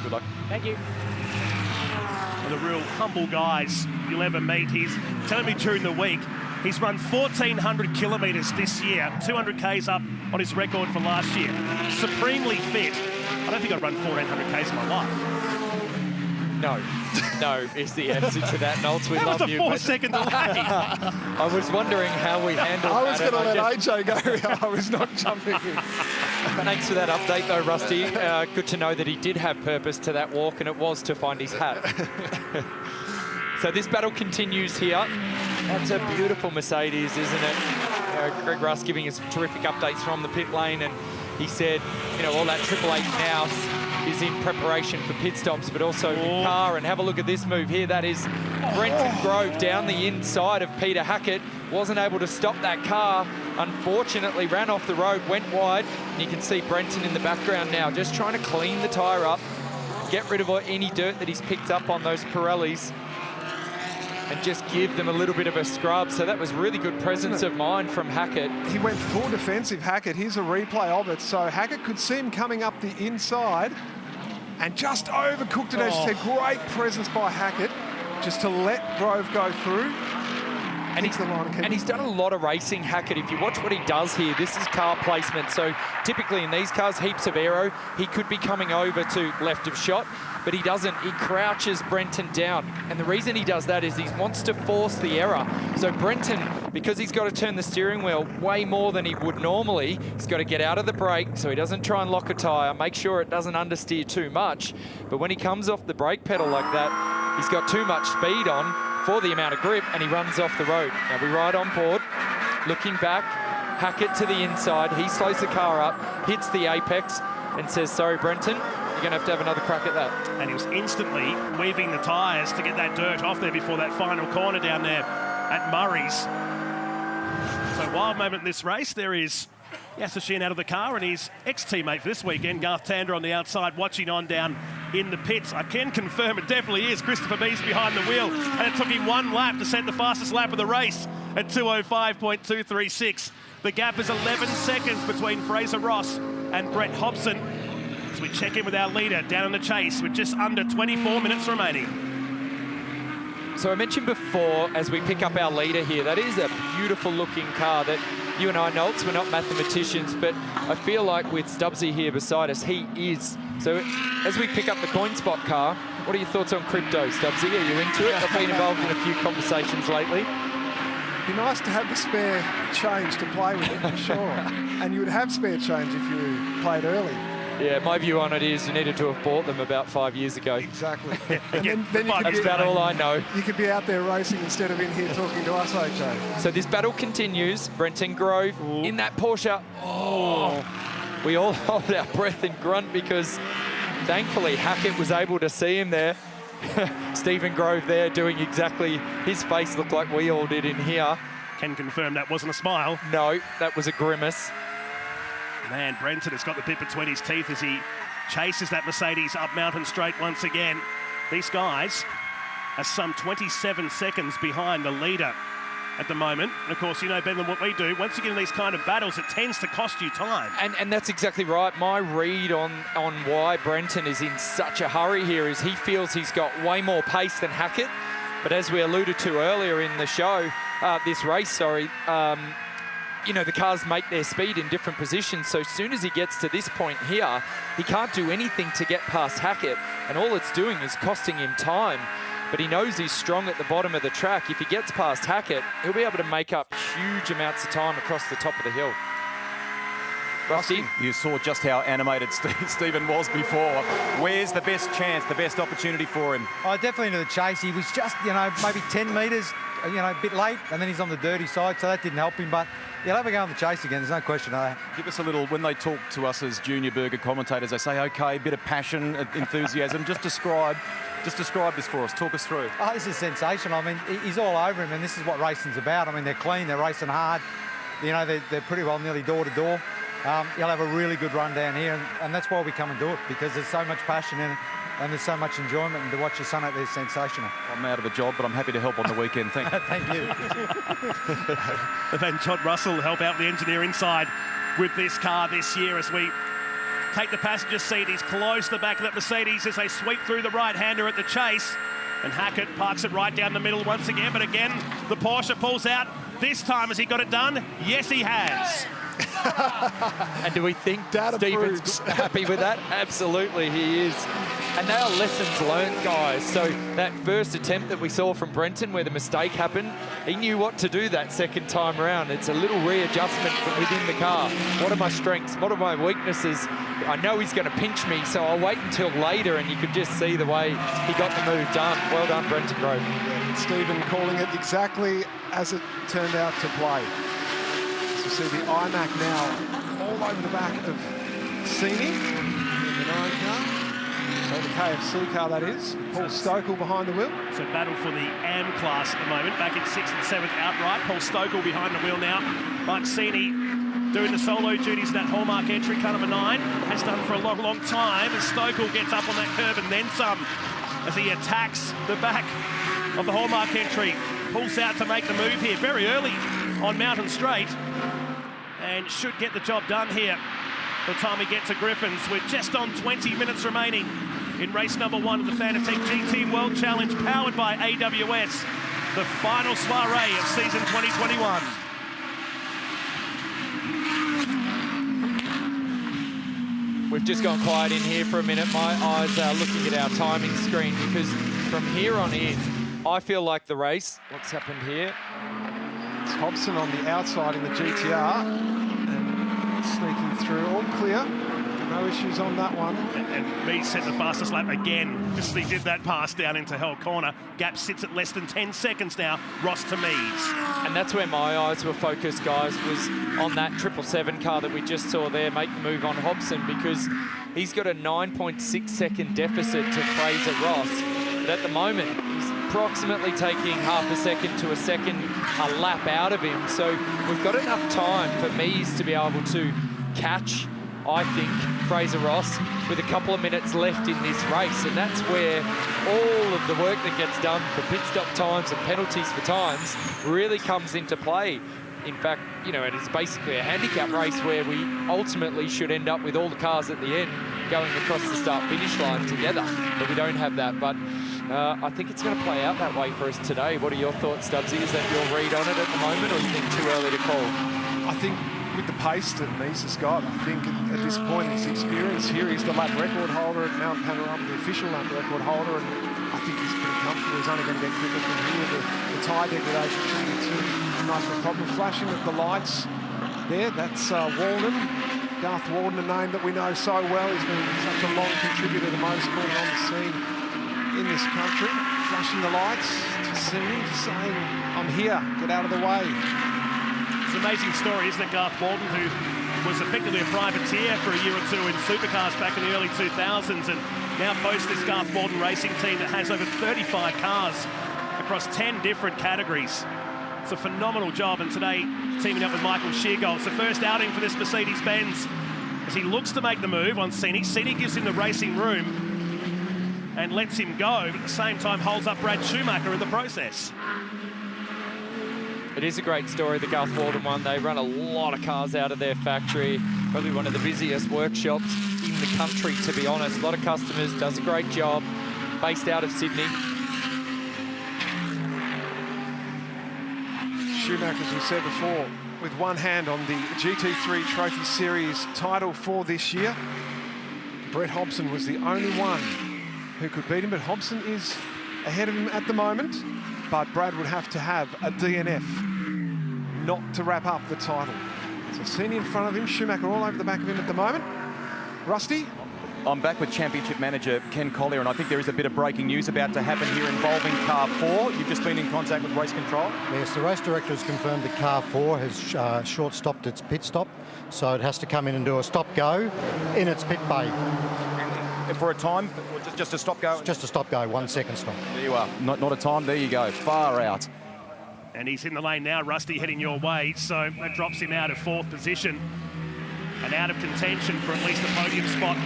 F: Good luck.
H: Thank you.
B: One of the real humble guys you'll ever meet. He's telling me during the week, he's run 1,400 kilometres this year, 200 Ks up on his record for last year. Supremely fit. I don't think I'd run 1,400 Ks in my life.
D: No is the answer to that, Nolts. We love you.
B: That was a 4-second delay.
D: I was wondering how we handled that.
C: I was going to let AJ go. I was not jumping in.
D: Thanks for that update, though, Rusty. Good to know that he did have purpose to that walk, and it was to find his hat. So this battle continues here. That's a beautiful Mercedes, isn't it? Greg Russ giving us terrific updates from the pit lane, and he said, you know, all that Triple Eight nous is in preparation for pit stops, but also the car. And have a look at this move here. That is Brenton Grove down the inside of Peter Hackett. Wasn't able to stop that car. Unfortunately, ran off the road, went wide. And you can see Brenton in the background now, just trying to clean the tyre up, get rid of any dirt that he's picked up on those Pirellis, and just give them a little bit of a scrub. So that was really good presence of mind from Hackett.
C: He went full defensive, Hackett. Here's a replay of it. So Hackett could see him coming up the inside and just overcooked it, as you said. Great presence by Hackett, just to let Grove go through.
D: And he's done a lot of racing, Hackett. If you watch what he does here, this is car placement. So typically in these cars, heaps of aero. He could be coming over to left of shot, but he doesn't. He crouches Brenton down. And the reason he does that is he wants to force the error. So Brenton, because he's got to turn the steering wheel way more than he would normally, he's got to get out of the brake so he doesn't try and lock a tyre, make sure it doesn't understeer too much. But when he comes off the brake pedal like that, he's got too much speed on for the amount of grip, and he runs off the road. Now we ride on board, looking back, Hackett to the inside. He slows the car up, hits the apex, and says, sorry, Brenton, you're going to have another crack at that.
B: And he was instantly weaving the tyres to get that dirt off there before that final corner down there at Murray's. So wild moment in this race. There is Yasser Sheehan out of the car, and his ex-teammate for this weekend, Garth Tander, on the outside watching on down in the pits. I can confirm it definitely is Christopher Bees behind the wheel, and it took him one lap to set the fastest lap of the race at 2:05.236. The gap is 11 seconds between Fraser Ross and Brett Hobson. As we check in with our leader down in the chase with just under 24 minutes remaining.
D: So I mentioned before, as we pick up our leader here, that is a beautiful looking car that you and I, Nolts, we're not mathematicians, but I feel like with Stubbsy here beside us, he is. So as we pick up the coin spot car, what are your thoughts on crypto, Stubbsy? Are you into it? I've been involved in a few conversations lately.
C: Be nice to have the spare change to play with it, for sure. And you would have spare change if you played early.
D: Yeah, my view on it is you needed to have bought them about 5 years ago.
C: Exactly. And then you could
D: That's about all I know.
C: You could be out there racing instead of in here talking to us, OJ.
D: So this battle continues. Brenton Grove in that Porsche. Oh, we all hold our breath and grunt because thankfully Hackett was able to see him there. Stephen Grove there doing exactly, his face looked like we all did in here.
B: Can confirm that wasn't a smile.
D: No, that was a grimace.
B: Man, Brenton has got the bit between his teeth as he chases that Mercedes up Mountain Straight once again. These guys are some 27 seconds behind the leader at the moment. And of course, you know better than what we do. Once you get in these kind of battles, it tends to cost you time.
D: And that's exactly right. My read on why Brenton is in such a hurry here is he feels he's got way more pace than Hackett. But as we alluded to earlier in the show, this race, sorry, you know, the cars make their speed in different positions. So as soon as he gets to this point here, he can't do anything to get past Hackett. And all it's doing is costing him time. But he knows he's strong at the bottom of the track. If he gets past Hackett, he'll be able to make up huge amounts of time across the top of the hill. Rusty?
F: You saw just how animated Stephen was before. Where's the best chance, the best opportunity for him?
I: Oh, definitely into the chase. He was just, you know, maybe 10 metres, you know, a bit late, and then he's on the dirty side, so that didn't help him. But he'll have a go on the chase again, there's no question of that.
F: Give us a little, when they talk to us as junior burger commentators, they say, okay, a bit of passion, enthusiasm. Just describe this for us. Talk us through.
I: Oh, this is sensational. I mean, he's all over him, and this is what racing's about. I mean, they're clean, they're racing hard. You know, they're pretty well nearly door to door. He'll have a really good run down here, and that's why we come and do it, because there's so much passion in it, and there's so much enjoyment, and to watch your son out there is sensational.
F: I'm out of a job, but I'm happy to help on the weekend. Thank you.
I: Thank you.
B: Then Todd Russell will help out the engineer inside with this car this year as we take the passenger seat. He's close to the back of that Mercedes as they sweep through the right-hander at the chase. And Hackett parks it right down the middle once again. But again, the Porsche pulls out. This time, has he got it done? Yes, he has.
D: And do we think Stephen's happy with that? Absolutely, he is. And they are lessons learned, guys. So that first attempt that we saw from Brenton where the mistake happened, he knew what to do that second time around. It's a little readjustment from within the car. What are my strengths? What are my weaknesses? I know he's going to pinch me, so I'll wait until later, and you could just see the way he got the move done. Well done, Brenton Grove.
C: Stephen calling it exactly as it turned out to play. So you see the iMac now all over the back of Sini in the 9 car. So the KFC car, that is. Paul Stokel behind the wheel.
B: So battle for the AM class at the moment, back in 6th and 7th outright. Paul Stokel behind the wheel now. Mike Sini doing the solo duties in that hallmark entry, car number 9. Has done for a long, long time. As Stokel gets up on that curb and then some, as he attacks the back of the hallmark entry. Pulls out to make the move here very early on Mountain Straight. And should get the job done here by the time we get to Griffins. We're just on 20 minutes remaining in race number 1 of the Fanatec GT World Challenge, powered by AWS, the final soiree of season 2021.
D: We've just gone quiet in here for a minute. My eyes are looking at our timing screen because from here on in, I feel like the race, what's happened here?
C: It's Hobson on the outside in the GTR and sneaking through, all clear. No issues on that one.
B: And Mees set the fastest lap again. Just he did that pass down into Hell Corner. Gap sits at less than 10 seconds now. Ross to Mees.
D: And that's where my eyes were focused, guys, was on that 777 car that we just saw there make the move on Hobson, because he's got a 9.6 second deficit to Fraser Ross. But at the moment, he's approximately taking half a second to a second a lap out of him. So we've got enough time for Mees to be able to catch, I think, Fraser Ross with a couple of minutes left in this race. And that's where all of the work that gets done for pit stop times and penalties for times really comes into play. In fact, you know, it is basically a handicap race where we ultimately should end up with all the cars at the end going across the start-finish line together. But we don't have that. But I think it's going to play out that way for us today. What are your thoughts, Stubbsy? Is that your read on it at the moment, or you think too early to call?
C: I think with the pace that Mees has got, I think at this point, his experience here, he's the lap record holder at Mount Panorama, the official lap record holder, and I think he's pretty comfortable. He's only going to get quicker from here. The tyre degradation shouldn't be too nice of a problem. Flashing of the lights there, that's Walden. Garth Walden, a name that we know so well. He's been such a long contributor to motorsport on the scene in this country. Flashing the lights to Sini, saying, I'm here, get out of the way.
B: It's an amazing story, isn't it? Garth Walden, who was effectively a privateer for a year or two in supercars back in the early 2000s, and now boasts this Garth Walden racing team that has over 35 cars across 10 different categories. It's a phenomenal job, and today teaming up with Michael Sheargold. It's the first outing for this Mercedes-Benz as he looks to make the move on Sini. Sini gives him the racing room and lets him go, but at the same time holds up Brad Schumacher in the process.
D: It is a great story, the Garth Walden one. They run a lot of cars out of their factory, probably one of the busiest workshops in the country, to be honest. A lot of customers, does a great job, based out of Sydney.
C: Schumacher, as we said before, with one hand on the GT3 Trophy Series title for this year. Brett Hobson was the only one who could beat him, but Hobson is ahead of him at the moment. But Brad would have to have a DNF not to wrap up the title. So Sini in front of him, Schumacher all over the back of him at the moment. Rusty?
F: I'm back with Championship Manager Ken Collier, and I think there is a bit of breaking news about to happen here involving Car 4. You've just been in contact with Race Control.
J: Yes, the race director has confirmed that Car 4 has short-stopped its pit stop, so it has to come in and do a stop-go in its pit bay.
F: For a time, or just a stop-go?
J: Just a stop-go, 1 second stop.
F: There you are. Not a time, there you go. Far out.
B: And he's in the lane now, Rusty heading your way, so that drops him out of 4th position and out of contention for at least a podium spot.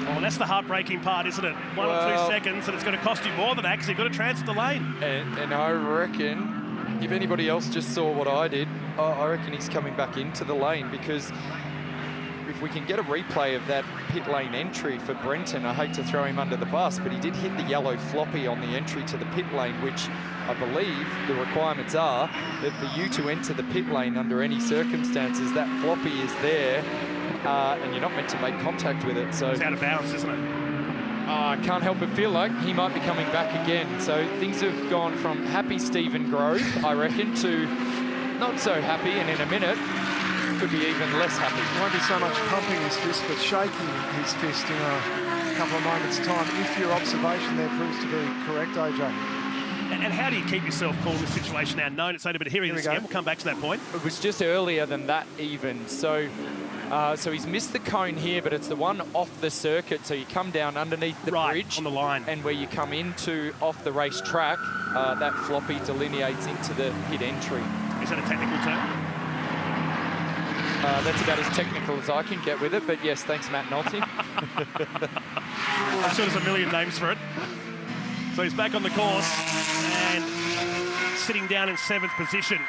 B: Oh, that's the heartbreaking part, isn't it? 1 or 2 seconds, and it's going to cost you more than that because you've got to transfer the lane.
D: And I reckon, if anybody else just saw what I did, I reckon he's coming back into the lane, because if we can get a replay of that pit lane entry for Brenton, I hate to throw him under the bus, but he did hit the yellow floppy on the entry to the pit lane, which I believe the requirements are that for you to enter the pit lane under any circumstances, that floppy is there, and you're not meant to make contact with it. So
B: it's out of bounds, isn't it?
D: I can't help but feel like he might be coming back again. So things have gone from happy Stephen Grove, I reckon, to not so happy, and in a minute, could be even less happy.
C: It won't be so much pumping his fist, but shaking his fist in a couple of moments' time, if your observation there proves to be correct, AJ.
B: And how do you keep yourself cool in this situation now? Known it's only, but here he is again. We'll come back to that point.
D: It was just earlier than that even. So So he's missed the cone here, but it's the one off the circuit. So you come down underneath the bridge
B: on the line,
D: and where you come into off the race track, that floppy delineates into the pit entry.
B: Is that a technical term?
D: That's about as technical as I can get with it, but yes, thanks, Matt Nolte.
B: I'm sure there's a million names for it. So he's back on the course and sitting down in 7th position.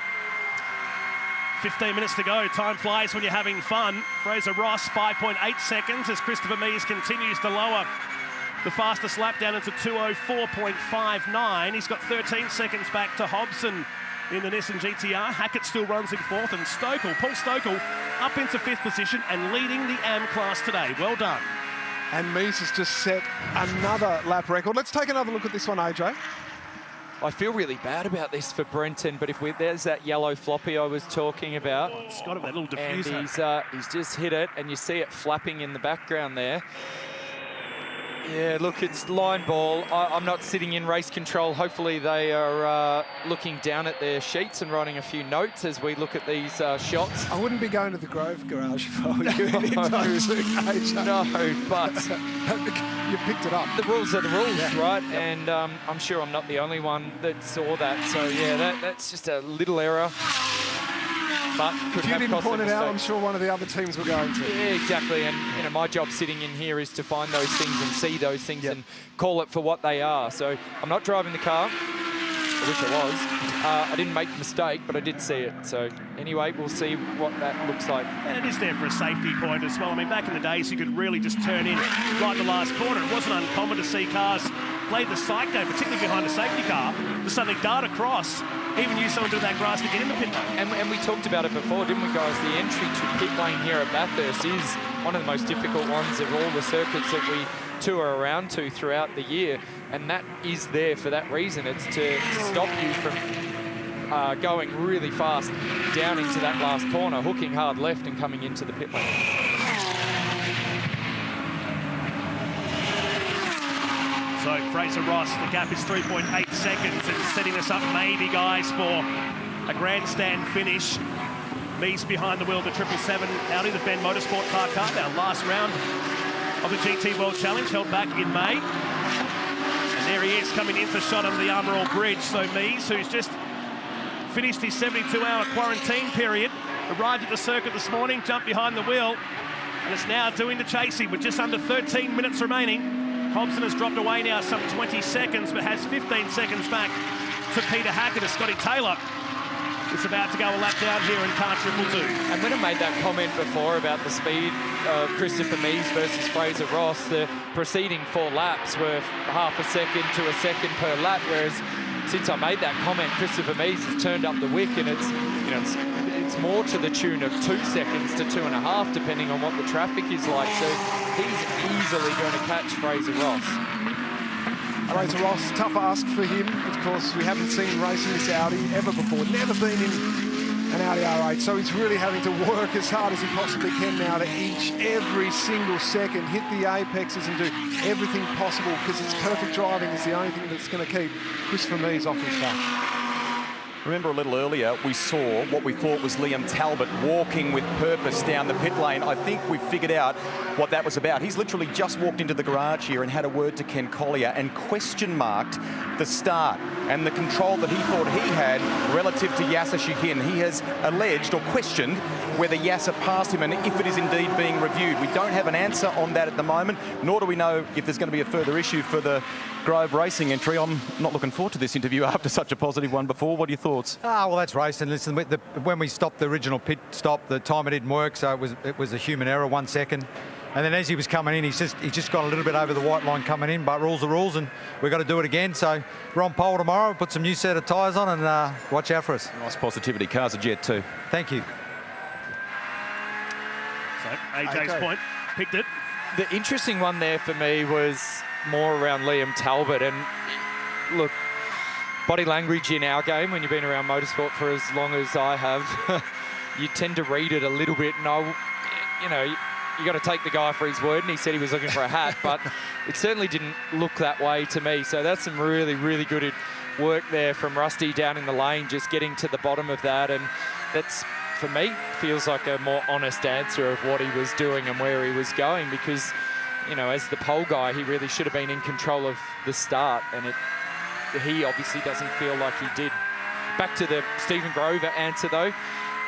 B: 15 minutes to go. Time flies when you're having fun. Fraser Ross, 5.8 seconds as Christopher Mees continues to lower the fastest lap down into 2:04.59. He's got 13 seconds back to Hobson in the Nissan GTR. Hackett still runs in 4th, and Paul Stokel, up into 5th position and leading the AM class today. Well done.
C: And Mees has just set another lap record. Let's take another look at this one, AJ.
D: I feel really bad about this for Brenton, but there's that yellow floppy I was talking about.
B: Oh, it's got that little diffuser.
D: And he's just hit it, and you see it flapping in the background there. Yeah, look, it's line ball. I'm not sitting in race control. Hopefully they are looking down at their sheets and writing a few notes as we look at these shots.
C: I wouldn't be going to the Grove garage if I were you.
D: No, but
C: you picked it up.
D: The rules are the rules, right? Yep. And I'm sure I'm not the only one that saw that. So, yeah, that's just a little error. But
C: if you didn't point it out, I'm sure one of the other teams were going to.
D: Yeah, exactly. And my job sitting in here is to find those things and see those things and call it for what they are. So I'm not driving the car. I wish I was. I didn't make the mistake, but I did see it. So anyway, we'll see what that looks like.
B: And it is there for a safety point as well. I mean, back in the days, you could really just turn in right the last corner. It wasn't uncommon to see cars play the sight game, particularly behind a safety car, to suddenly dart across, even use someone to that grass to get in the pit lane.
D: And we talked about it before, didn't we, guys? The entry to pit lane here at Bathurst is one of the most difficult ones of all the circuits that we tour around to throughout the year, and that is there for that reason. It's to stop you from going really fast down into that last corner, hooking hard left and coming into the pit lane.
B: So Fraser Ross, the gap is 3.8 seconds and setting us up maybe, guys, for a grandstand finish. Mees behind the wheel of the 777 Audi, the Ben Motorsport car, our last round of the GT World Challenge, held back in May. And there he is coming into shot on the Armour All Bridge. So Mees, who's just finished his 72-hour quarantine period, arrived at the circuit this morning, jumped behind the wheel, and is now doing the chasing with just under 13 minutes remaining. Hobson has dropped away now some 20 seconds, but has 15 seconds back to Peter Hackett as Scotty Taylor is about to go a lap down here in car 222.
D: And when I made that comment before about the speed of Christopher Mees versus Fraser Ross, the preceding 4 laps were half a second to a second per lap, whereas since I made that comment, Christopher Mees has turned up the wick, and it's more to the tune of 2 seconds to 2.5, depending on what the traffic is like. So he's easily going to catch Fraser Ross.
C: Fraser Ross, tough ask for him. Of course, we haven't seen him racing this Audi ever before. Never been in an Audi R8, so he's really having to work as hard as he possibly can now to inch every single second, hit the apexes and do everything possible, because it's perfect driving is the only thing that's going to keep Christopher Mees off his back.
F: Remember a little earlier, we saw what we thought was Liam Talbot walking with purpose down the pit lane. I think we figured out what that was about. He's literally just walked into the garage here and had a word to Ken Collier and question-marked the start and the control that he thought he had relative to Yasser Shahin. He has alleged or questioned whether Yasser passed him and if it is indeed being reviewed. We don't have an answer on that at the moment, nor do we know if there's going to be a further issue for the Grove Racing entry. I'm not looking forward to this interview after such a positive one before. What are your thoughts?
I: Well, that's racing. Listen, when we stopped the original pit stop, the timer didn't work, so it was a human error, 1 second. And then as he was coming in, he just got a little bit over the white line coming in, but rules are rules, and we've got to do it again. So we're on pole tomorrow, put some new set of tyres on, and watch out for us.
F: Nice positivity. Car's a jet too.
I: Thank you.
B: So AJ's point, picked it.
D: The interesting one there for me was more around Liam Talbot. And look, body language in our game, when you've been around motorsport for as long as I have, you tend to read it a little bit. And you got to take the guy for his word, and he said he was looking for a hat, but it certainly didn't look that way to me. So that's some really, really good work there from Rusty down in the lane, just getting to the bottom of that. And that's for me, feels like a more honest answer of what he was doing and where he was going, because, you know, as the pole guy, he really should have been in control of the start, and he obviously doesn't feel like he did. Back to the Stephen Grover answer, though.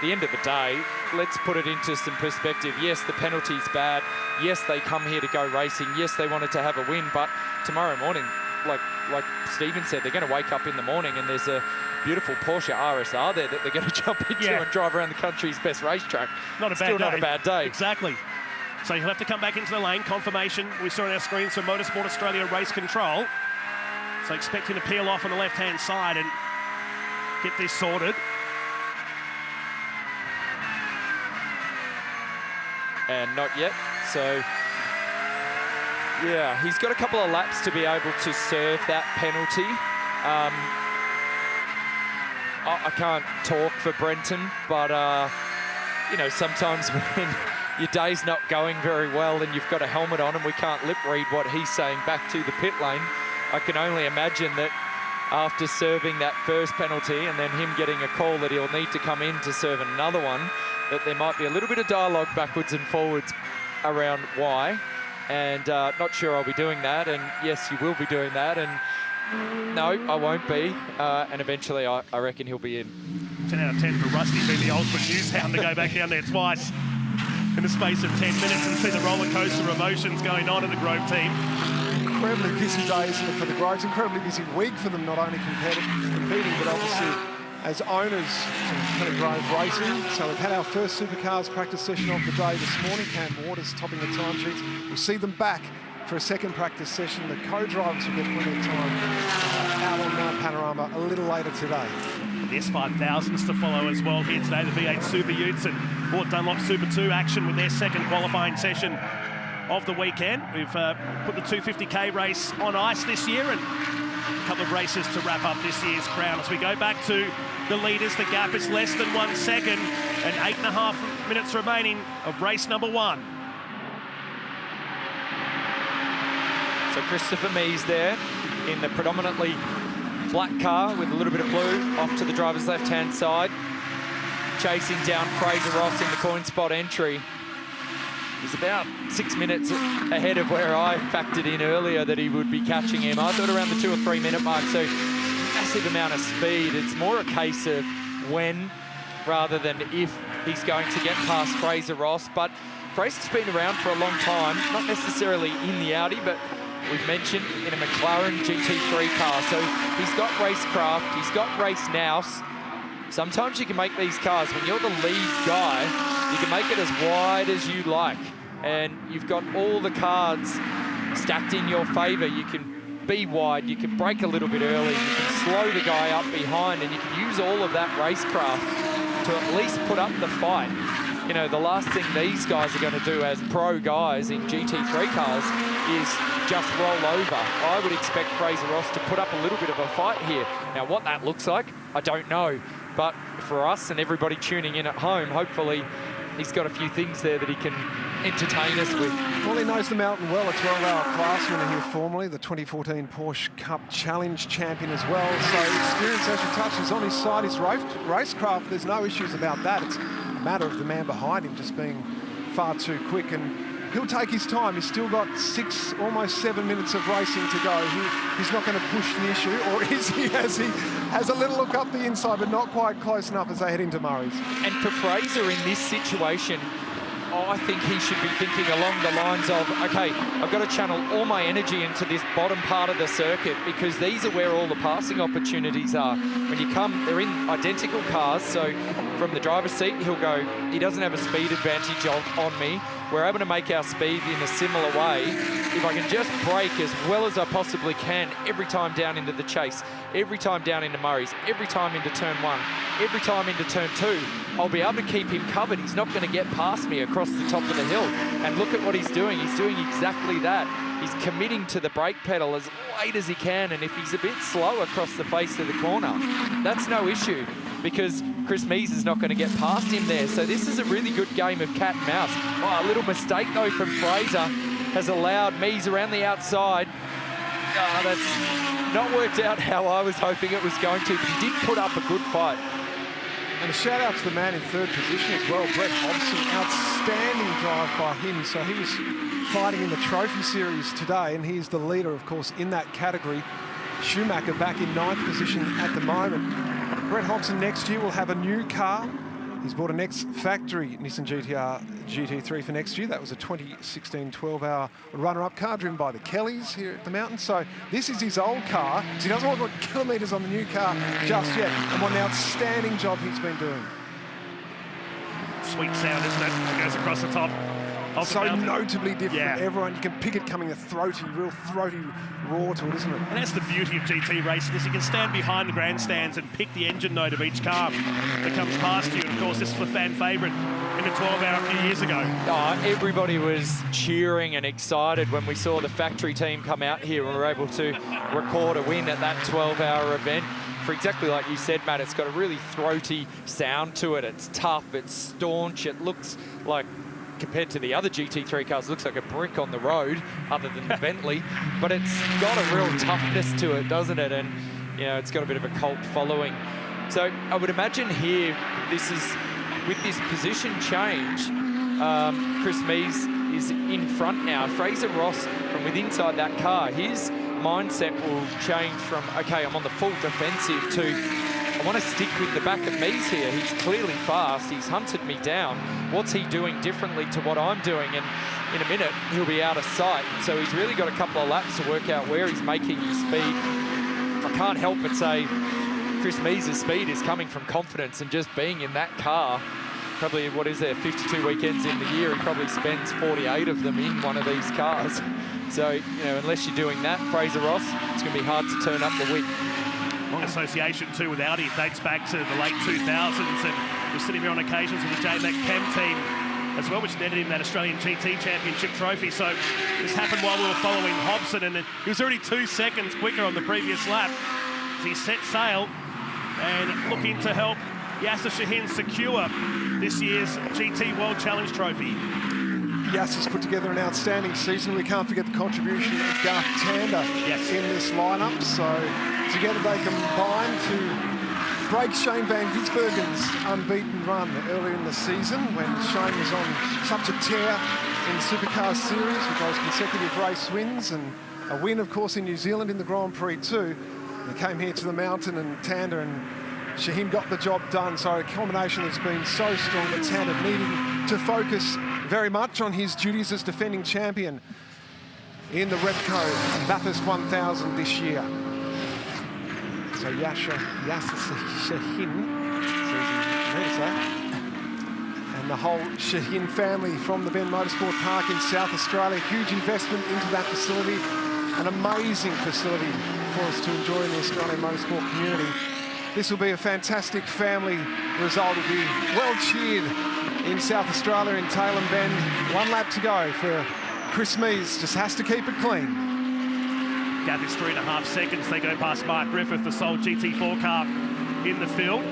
D: The end of the day, let's put it into some perspective. Yes, the penalty's bad. Yes, they come here to go racing. Yes, they wanted to have a win, but tomorrow morning, like Stephen said, they're going to wake up in the morning and there's a beautiful Porsche RSR there that they're going to jump into and drive around the country's best racetrack.
B: Not a bad
D: Still
B: day.
D: not a bad day.
B: Exactly. So he'll have to come back into the lane. Confirmation we saw on our screens from Motorsport Australia Race Control. So expect him to peel off on the left-hand side and get this sorted.
D: And not yet. So, yeah, he's got a couple of laps to be able to serve that penalty. I can't talk for Brenton, but, you know, sometimes when your day's not going very well and you've got a helmet on and we can't lip read what he's saying back to the pit lane, I can only imagine that after serving that first penalty and then him getting a call that he'll need to come in to serve another one, that there might be a little bit of dialogue backwards and forwards around why. And not sure I'll be doing that. And yes, you will be doing that. And no, I won't be. And eventually I reckon he'll be in.
B: 10 out of 10 for Rusty, being the ultimate news hound to go back down there twice in the space of 10 minutes and see the roller coaster of emotions going on in the Grove team.
C: Incredibly busy days for the Groves, incredibly busy week for them, not only competing, but obviously as owners of Grove Racing. So we've had our first supercars practice session of the day this morning. Cam Waters topping the time sheets. We'll see them back for a second practice session. The co-drivers will get plenty of time out on Mount Panorama a little later today.
B: The S5000s to follow as well here today. The V8 Super Utes and Port Dunlop Super 2 action with their second qualifying session of the weekend. We've put the 250k race on ice this year and a couple of races to wrap up this year's crown. As we go back to the leaders, the gap is less than 1 second and 8.5 minutes remaining of race number 1.
D: So Christopher Mees there in the predominantly black car with a little bit of blue off to the driver's left-hand side, chasing down Fraser Ross in the coin spot entry. He's about 6 minutes ahead of where I factored in earlier that he would be catching him. I thought around the 2 or 3 minute mark, so massive amount of speed. It's more a case of when rather than if he's going to get past Fraser Ross. But Fraser's been around for a long time, not necessarily in the Audi, but we've mentioned in a McLaren GT3 car. So he's got racecraft, he's got race nous. Sometimes you can make these cars, when you're the lead guy, you can make it as wide as you like. And you've got all the cards stacked in your favour. You can be wide, you can brake a little bit early, you can slow the guy up behind, and you can use all of that racecraft to at least put up the fight. You know, the last thing these guys are going to do as pro guys in GT3 cars is just roll over. I would expect Fraser Ross to put up a little bit of a fight here. Now, what that looks like, I don't know. But for us and everybody tuning in at home, hopefully he's got a few things there that he can entertain us with.
C: Well, he knows the mountain well. A 12-hour class winner here formerly, the 2014 Porsche Cup Challenge champion as well. So experience, as you touched, is on his side. His racecraft, there's no issues about that. It's a matter of the man behind him just being far too quick, and he'll take his time. He's still got almost 7 minutes of racing to go. He's not going to push the issue, or is he, as he has a little look up the inside, but not quite close enough as they head into Murray's.
D: And for Fraser in this situation, I think he should be thinking along the lines of, okay, I've got to channel all my energy into this bottom part of the circuit, because these are where all the passing opportunities are. When you come, they're in identical cars, so from the driver's seat, he'll go, he doesn't have a speed advantage on me. We're able to make our speed in a similar way. If I can just brake as well as I possibly can every time down into the chase, every time down into Murray's, every time into turn 1, every time into turn 2, I'll be able to keep him covered. He's not going to get past me across the top of the hill. And look at what he's doing. He's doing exactly that. He's committing to the brake pedal as late as he can. And if he's a bit slow across the face of the corner, that's no issue, because Chris Mees is not going to get past him there. So this is a really good game of cat and mouse. Oh, a little mistake, though, from Fraser has allowed Mees around the outside. Oh, that's not worked out how I was hoping it was going to, but he did put up a good fight.
C: And a shout out to the man in third position as well, Brett Hobson. Outstanding drive by him. So he was fighting in the trophy series today, and he's the leader, of course, in that category. Schumacher back in ninth position at the moment. Brett Hobson next year will have a new car. He's bought an ex-factory Nissan GT-R GT3 for next year. That was a 2016 12-hour runner-up car driven by the Kellys here at the mountain. So this is his old car. So he doesn't want to put kilometres on the new car just yet. And what an outstanding job he's been doing.
B: Sweet sound, isn't it? It goes across the top.
C: So notably different.
B: Yeah.
C: Everyone, you can pick it coming a real throaty roar to it, isn't it?
B: And that's the beauty of GT racing, is you can stand behind the grandstands and pick the engine note of each car that comes past you. And of course, this was a fan favourite in the 12-hour a few years ago.
D: Everybody was cheering and excited when we saw the factory team come out here and were able to record a win at that 12-hour event. For exactly like you said, Matt, it's got a really throaty sound to it. It's tough, it's staunch, it looks like, compared to the other GT3 cars, it looks like a brick on the road, other than the Bentley. But it's got a real toughness to it, doesn't it? And, you know, it's got a bit of a cult following. So I would imagine here, this is, with this position change, Chris Mees is in front now. Fraser Ross, from within inside that car, his mindset will change from, okay, I'm on the full defensive, to I want to stick with the back of Mees here. He's clearly fast. He's hunted me down. What's he doing differently to what I'm doing? And in a minute, he'll be out of sight. So he's really got a couple of laps to work out where he's making his speed. I can't help but say Chris Mees' speed is coming from confidence and just being in that car. Probably, what is there, 52 weekends in the year, he probably spends 48 of them in one of these cars. So, you know, unless you're doing that, Fraser Ross, it's going to be hard to turn up the wick.
B: Long association too with Audi. It dates back to the late 2000s, and we're sitting here on occasions with the JMAC Chem team as well, which netted him that Australian GT Championship trophy. So this happened while we were following Hobson, and he was already 2 seconds quicker on the previous lap as he set sail and looking to help Yasser Shahin secure this year's GT World Challenge Trophy.
C: Yasser's put together an outstanding season. We can't forget the contribution of Garth Tander in this lineup. So together they combine to break Shane Van Gisbergen's unbeaten run earlier in the season when Shane was on such a tear in the Supercar Series with those consecutive race wins, and a win, of course, in New Zealand in the Grand Prix too. They came here to the mountain, and Tander and Shahin got the job done. So a combination that's been so strong that Tander needing to focus very much on his duties as defending champion in the Repco Bathurst 1000 this year. So Yasser Shahin, and the whole Shahin family from the Ben Motorsport Park in South Australia. Huge investment into that facility, an amazing facility for us to enjoy in the Australian motorsport community. This will be a fantastic family result. It'll be well cheered in South Australia in Tailem Bend. 1 lap to go for Chris Mees. Just has to keep it clean.
B: Gap is 3.5 seconds. They go past Mark Griffith, the sole GT4 car in the field.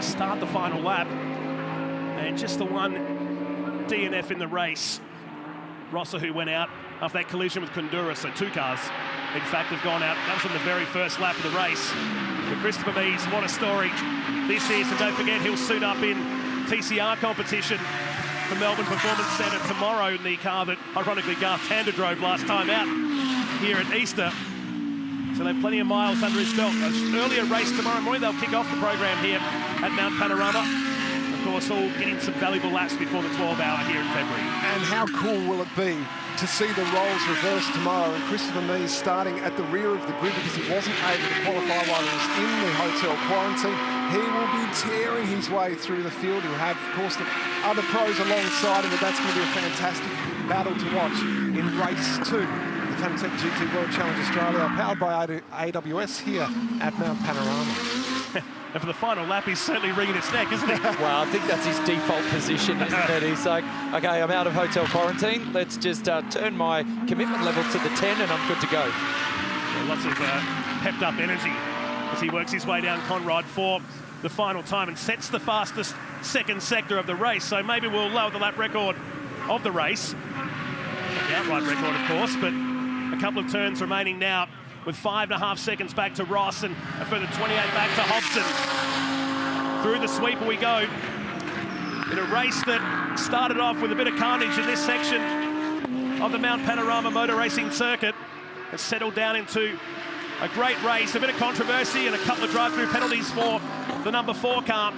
B: Start the final lap. And just the one DNF in the race. Rosser, who went out after that collision with Kundura. So 2 cars, in fact, have gone out. That was on the very first lap of the race. But Christopher Mees, what a story this is. And don't forget, he'll suit up in TCR competition for Melbourne Performance Centre tomorrow in the car that, ironically, Garth Tander drove last time out here at Easter. So they have plenty of miles under his belt. An earlier race tomorrow morning, they'll kick off the program here at Mount Panorama. Of course, all getting some valuable laps before the 12-hour here in February.
C: And how cool will it be to see the roles reversed tomorrow, and Christopher Mees starting at the rear of the grid because he wasn't able to qualify while he was in the hotel quarantine. He will be tearing his way through the field. He'll have, of course, the other pros alongside him, but that's going to be a fantastic battle to watch in race 2. The Fanatec GT World Challenge Australia, powered by AWS here at Mount Panorama.
B: And for the final lap, he's certainly wringing his neck, isn't he?
D: Well, I think that's his default position, isn't it? He's like, okay, I'm out of hotel quarantine. Let's just turn my commitment level to the 10 and I'm good to go.
B: Yeah, lots of pepped up energy as he works his way down Conrod for the final time and sets the fastest second sector of the race. So maybe we'll lower the lap record of the race. The outright record, of course, but a couple of turns remaining now, with 5.5 seconds back to Ross and a further 28 back to Hobson. Through the sweeper we go. In a race that started off with a bit of carnage in this section of the Mount Panorama Motor Racing Circuit. Has settled down into a great race, a bit of controversy and a couple of drive-through penalties for the number 4 car.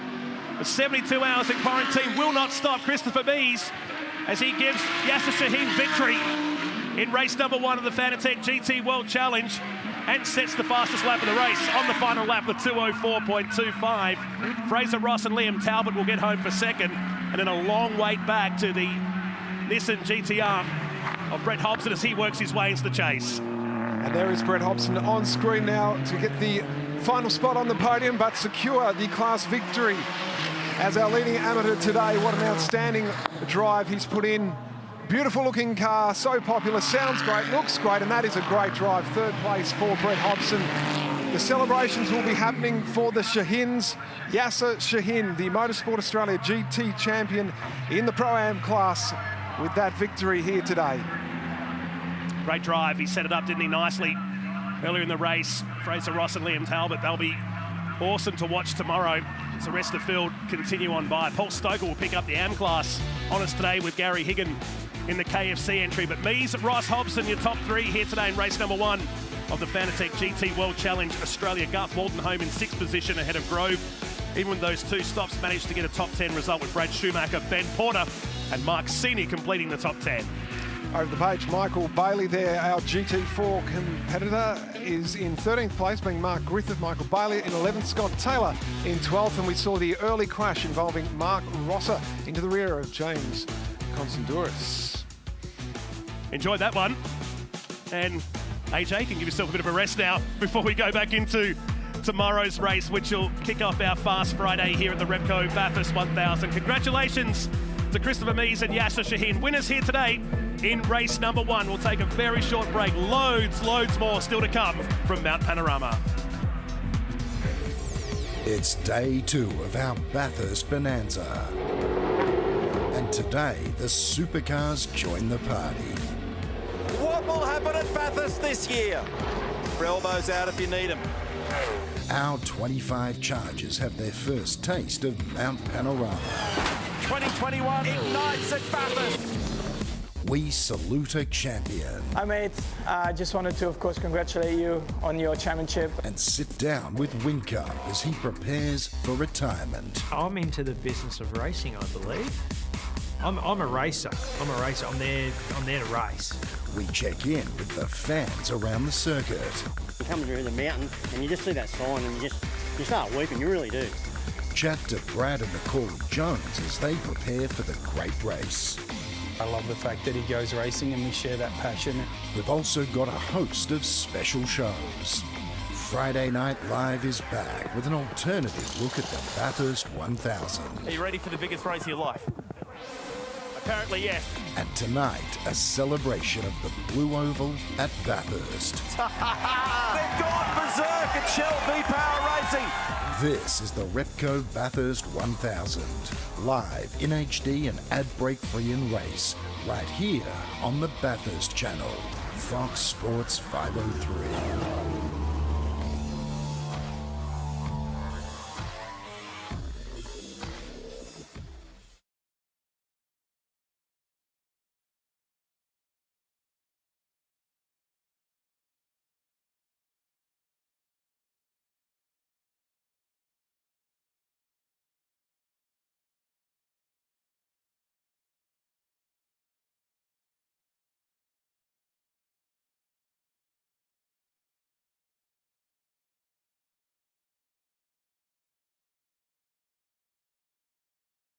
B: The 72 hours in quarantine will not stop Christopher Mees as he gives Yasser Shaheen victory in race number 1 of the Fanatec GT World Challenge and sets the fastest lap of the race on the final lap with 2:04.25. Fraser Ross and Liam Talbot will get home for second, and then a long wait back to the Nissan GTR of Brett Hobson as he works his way into the chase.
C: And there is Brett Hobson on screen now to get the final spot on the podium, but secure the class victory as our leading amateur today. What an outstanding drive he's put in. Beautiful looking car, so popular, sounds great, looks great, and that is a great drive. 3rd place for Brett Hobson. The celebrations will be happening for the Shaheens. Yasser Shaheen, the Motorsport Australia GT champion in the Pro-Am class, with that victory here today.
B: Great drive, he set it up, didn't he, nicely earlier in the race. Fraser Ross and Liam Talbot, they'll be awesome to watch tomorrow as the rest of the field continue on by. Paul Stoker will pick up the AM class on us today with Gary Higgin in the KFC entry. But Mees, Ross, Hobson, your top 3 here today in race number 1 of the Fanatec GT World Challenge Australia. Garth Walton home in 6th position ahead of Grove. Even with those 2 stops, managed to get a top 10 result with Brad Schumacher, Ben Porter and Mark Senior completing the top 10.
C: Over the page, Michael Bailey there, our GT4 competitor, is in 13th place, being Mark Griffith. Michael Bailey in 11th, Scott Taylor in 12th, and we saw the early crash involving Mark Rosser into the rear of James Constanduris.
B: Enjoyed that one. And AJ can give yourself a bit of a rest now before we go back into tomorrow's race, which will kick off our Fast Friday here at the Repco Bathurst 1000. Congratulations to Christopher Mees and Yasser Shaheen, winners here today in race number 1. We'll take a very short break. Loads more still to come from Mount Panorama.
K: It's day 2 of our Bathurst Bonanza. And today, the supercars join the party.
L: What will happen at Bathurst this year? Elbows out if you need them.
K: Our 25 Chargers have their first taste of Mount Panorama.
L: 2021 ignites at Bathurst.
K: We salute a champion.
M: Hi mate, I just wanted to of course congratulate you on your championship.
K: And sit down with Whincup as he prepares for retirement.
N: I'm into the business of racing, I believe. I'm a racer. I'm there to race.
K: We check in with the fans around the circuit.
O: You come through the mountain and you just see that sign and you start weeping, you really do.
K: Chat to Brad and Nicole Jones as they prepare for the great race.
P: I love the fact that he goes racing and we share that passion.
K: We've also got a host of special shows. Friday Night Live is back with an alternative look at the Bathurst 1000.
Q: Are you ready for the biggest race of your life? Apparently, yes.
K: And tonight, a celebration of the Blue Oval at Bathurst.
L: They've gone berserk at Shell V-Power Racing.
K: This is the Repco Bathurst 1000, live in HD and ad break free in race, right here on the Bathurst channel, Fox Sports 503.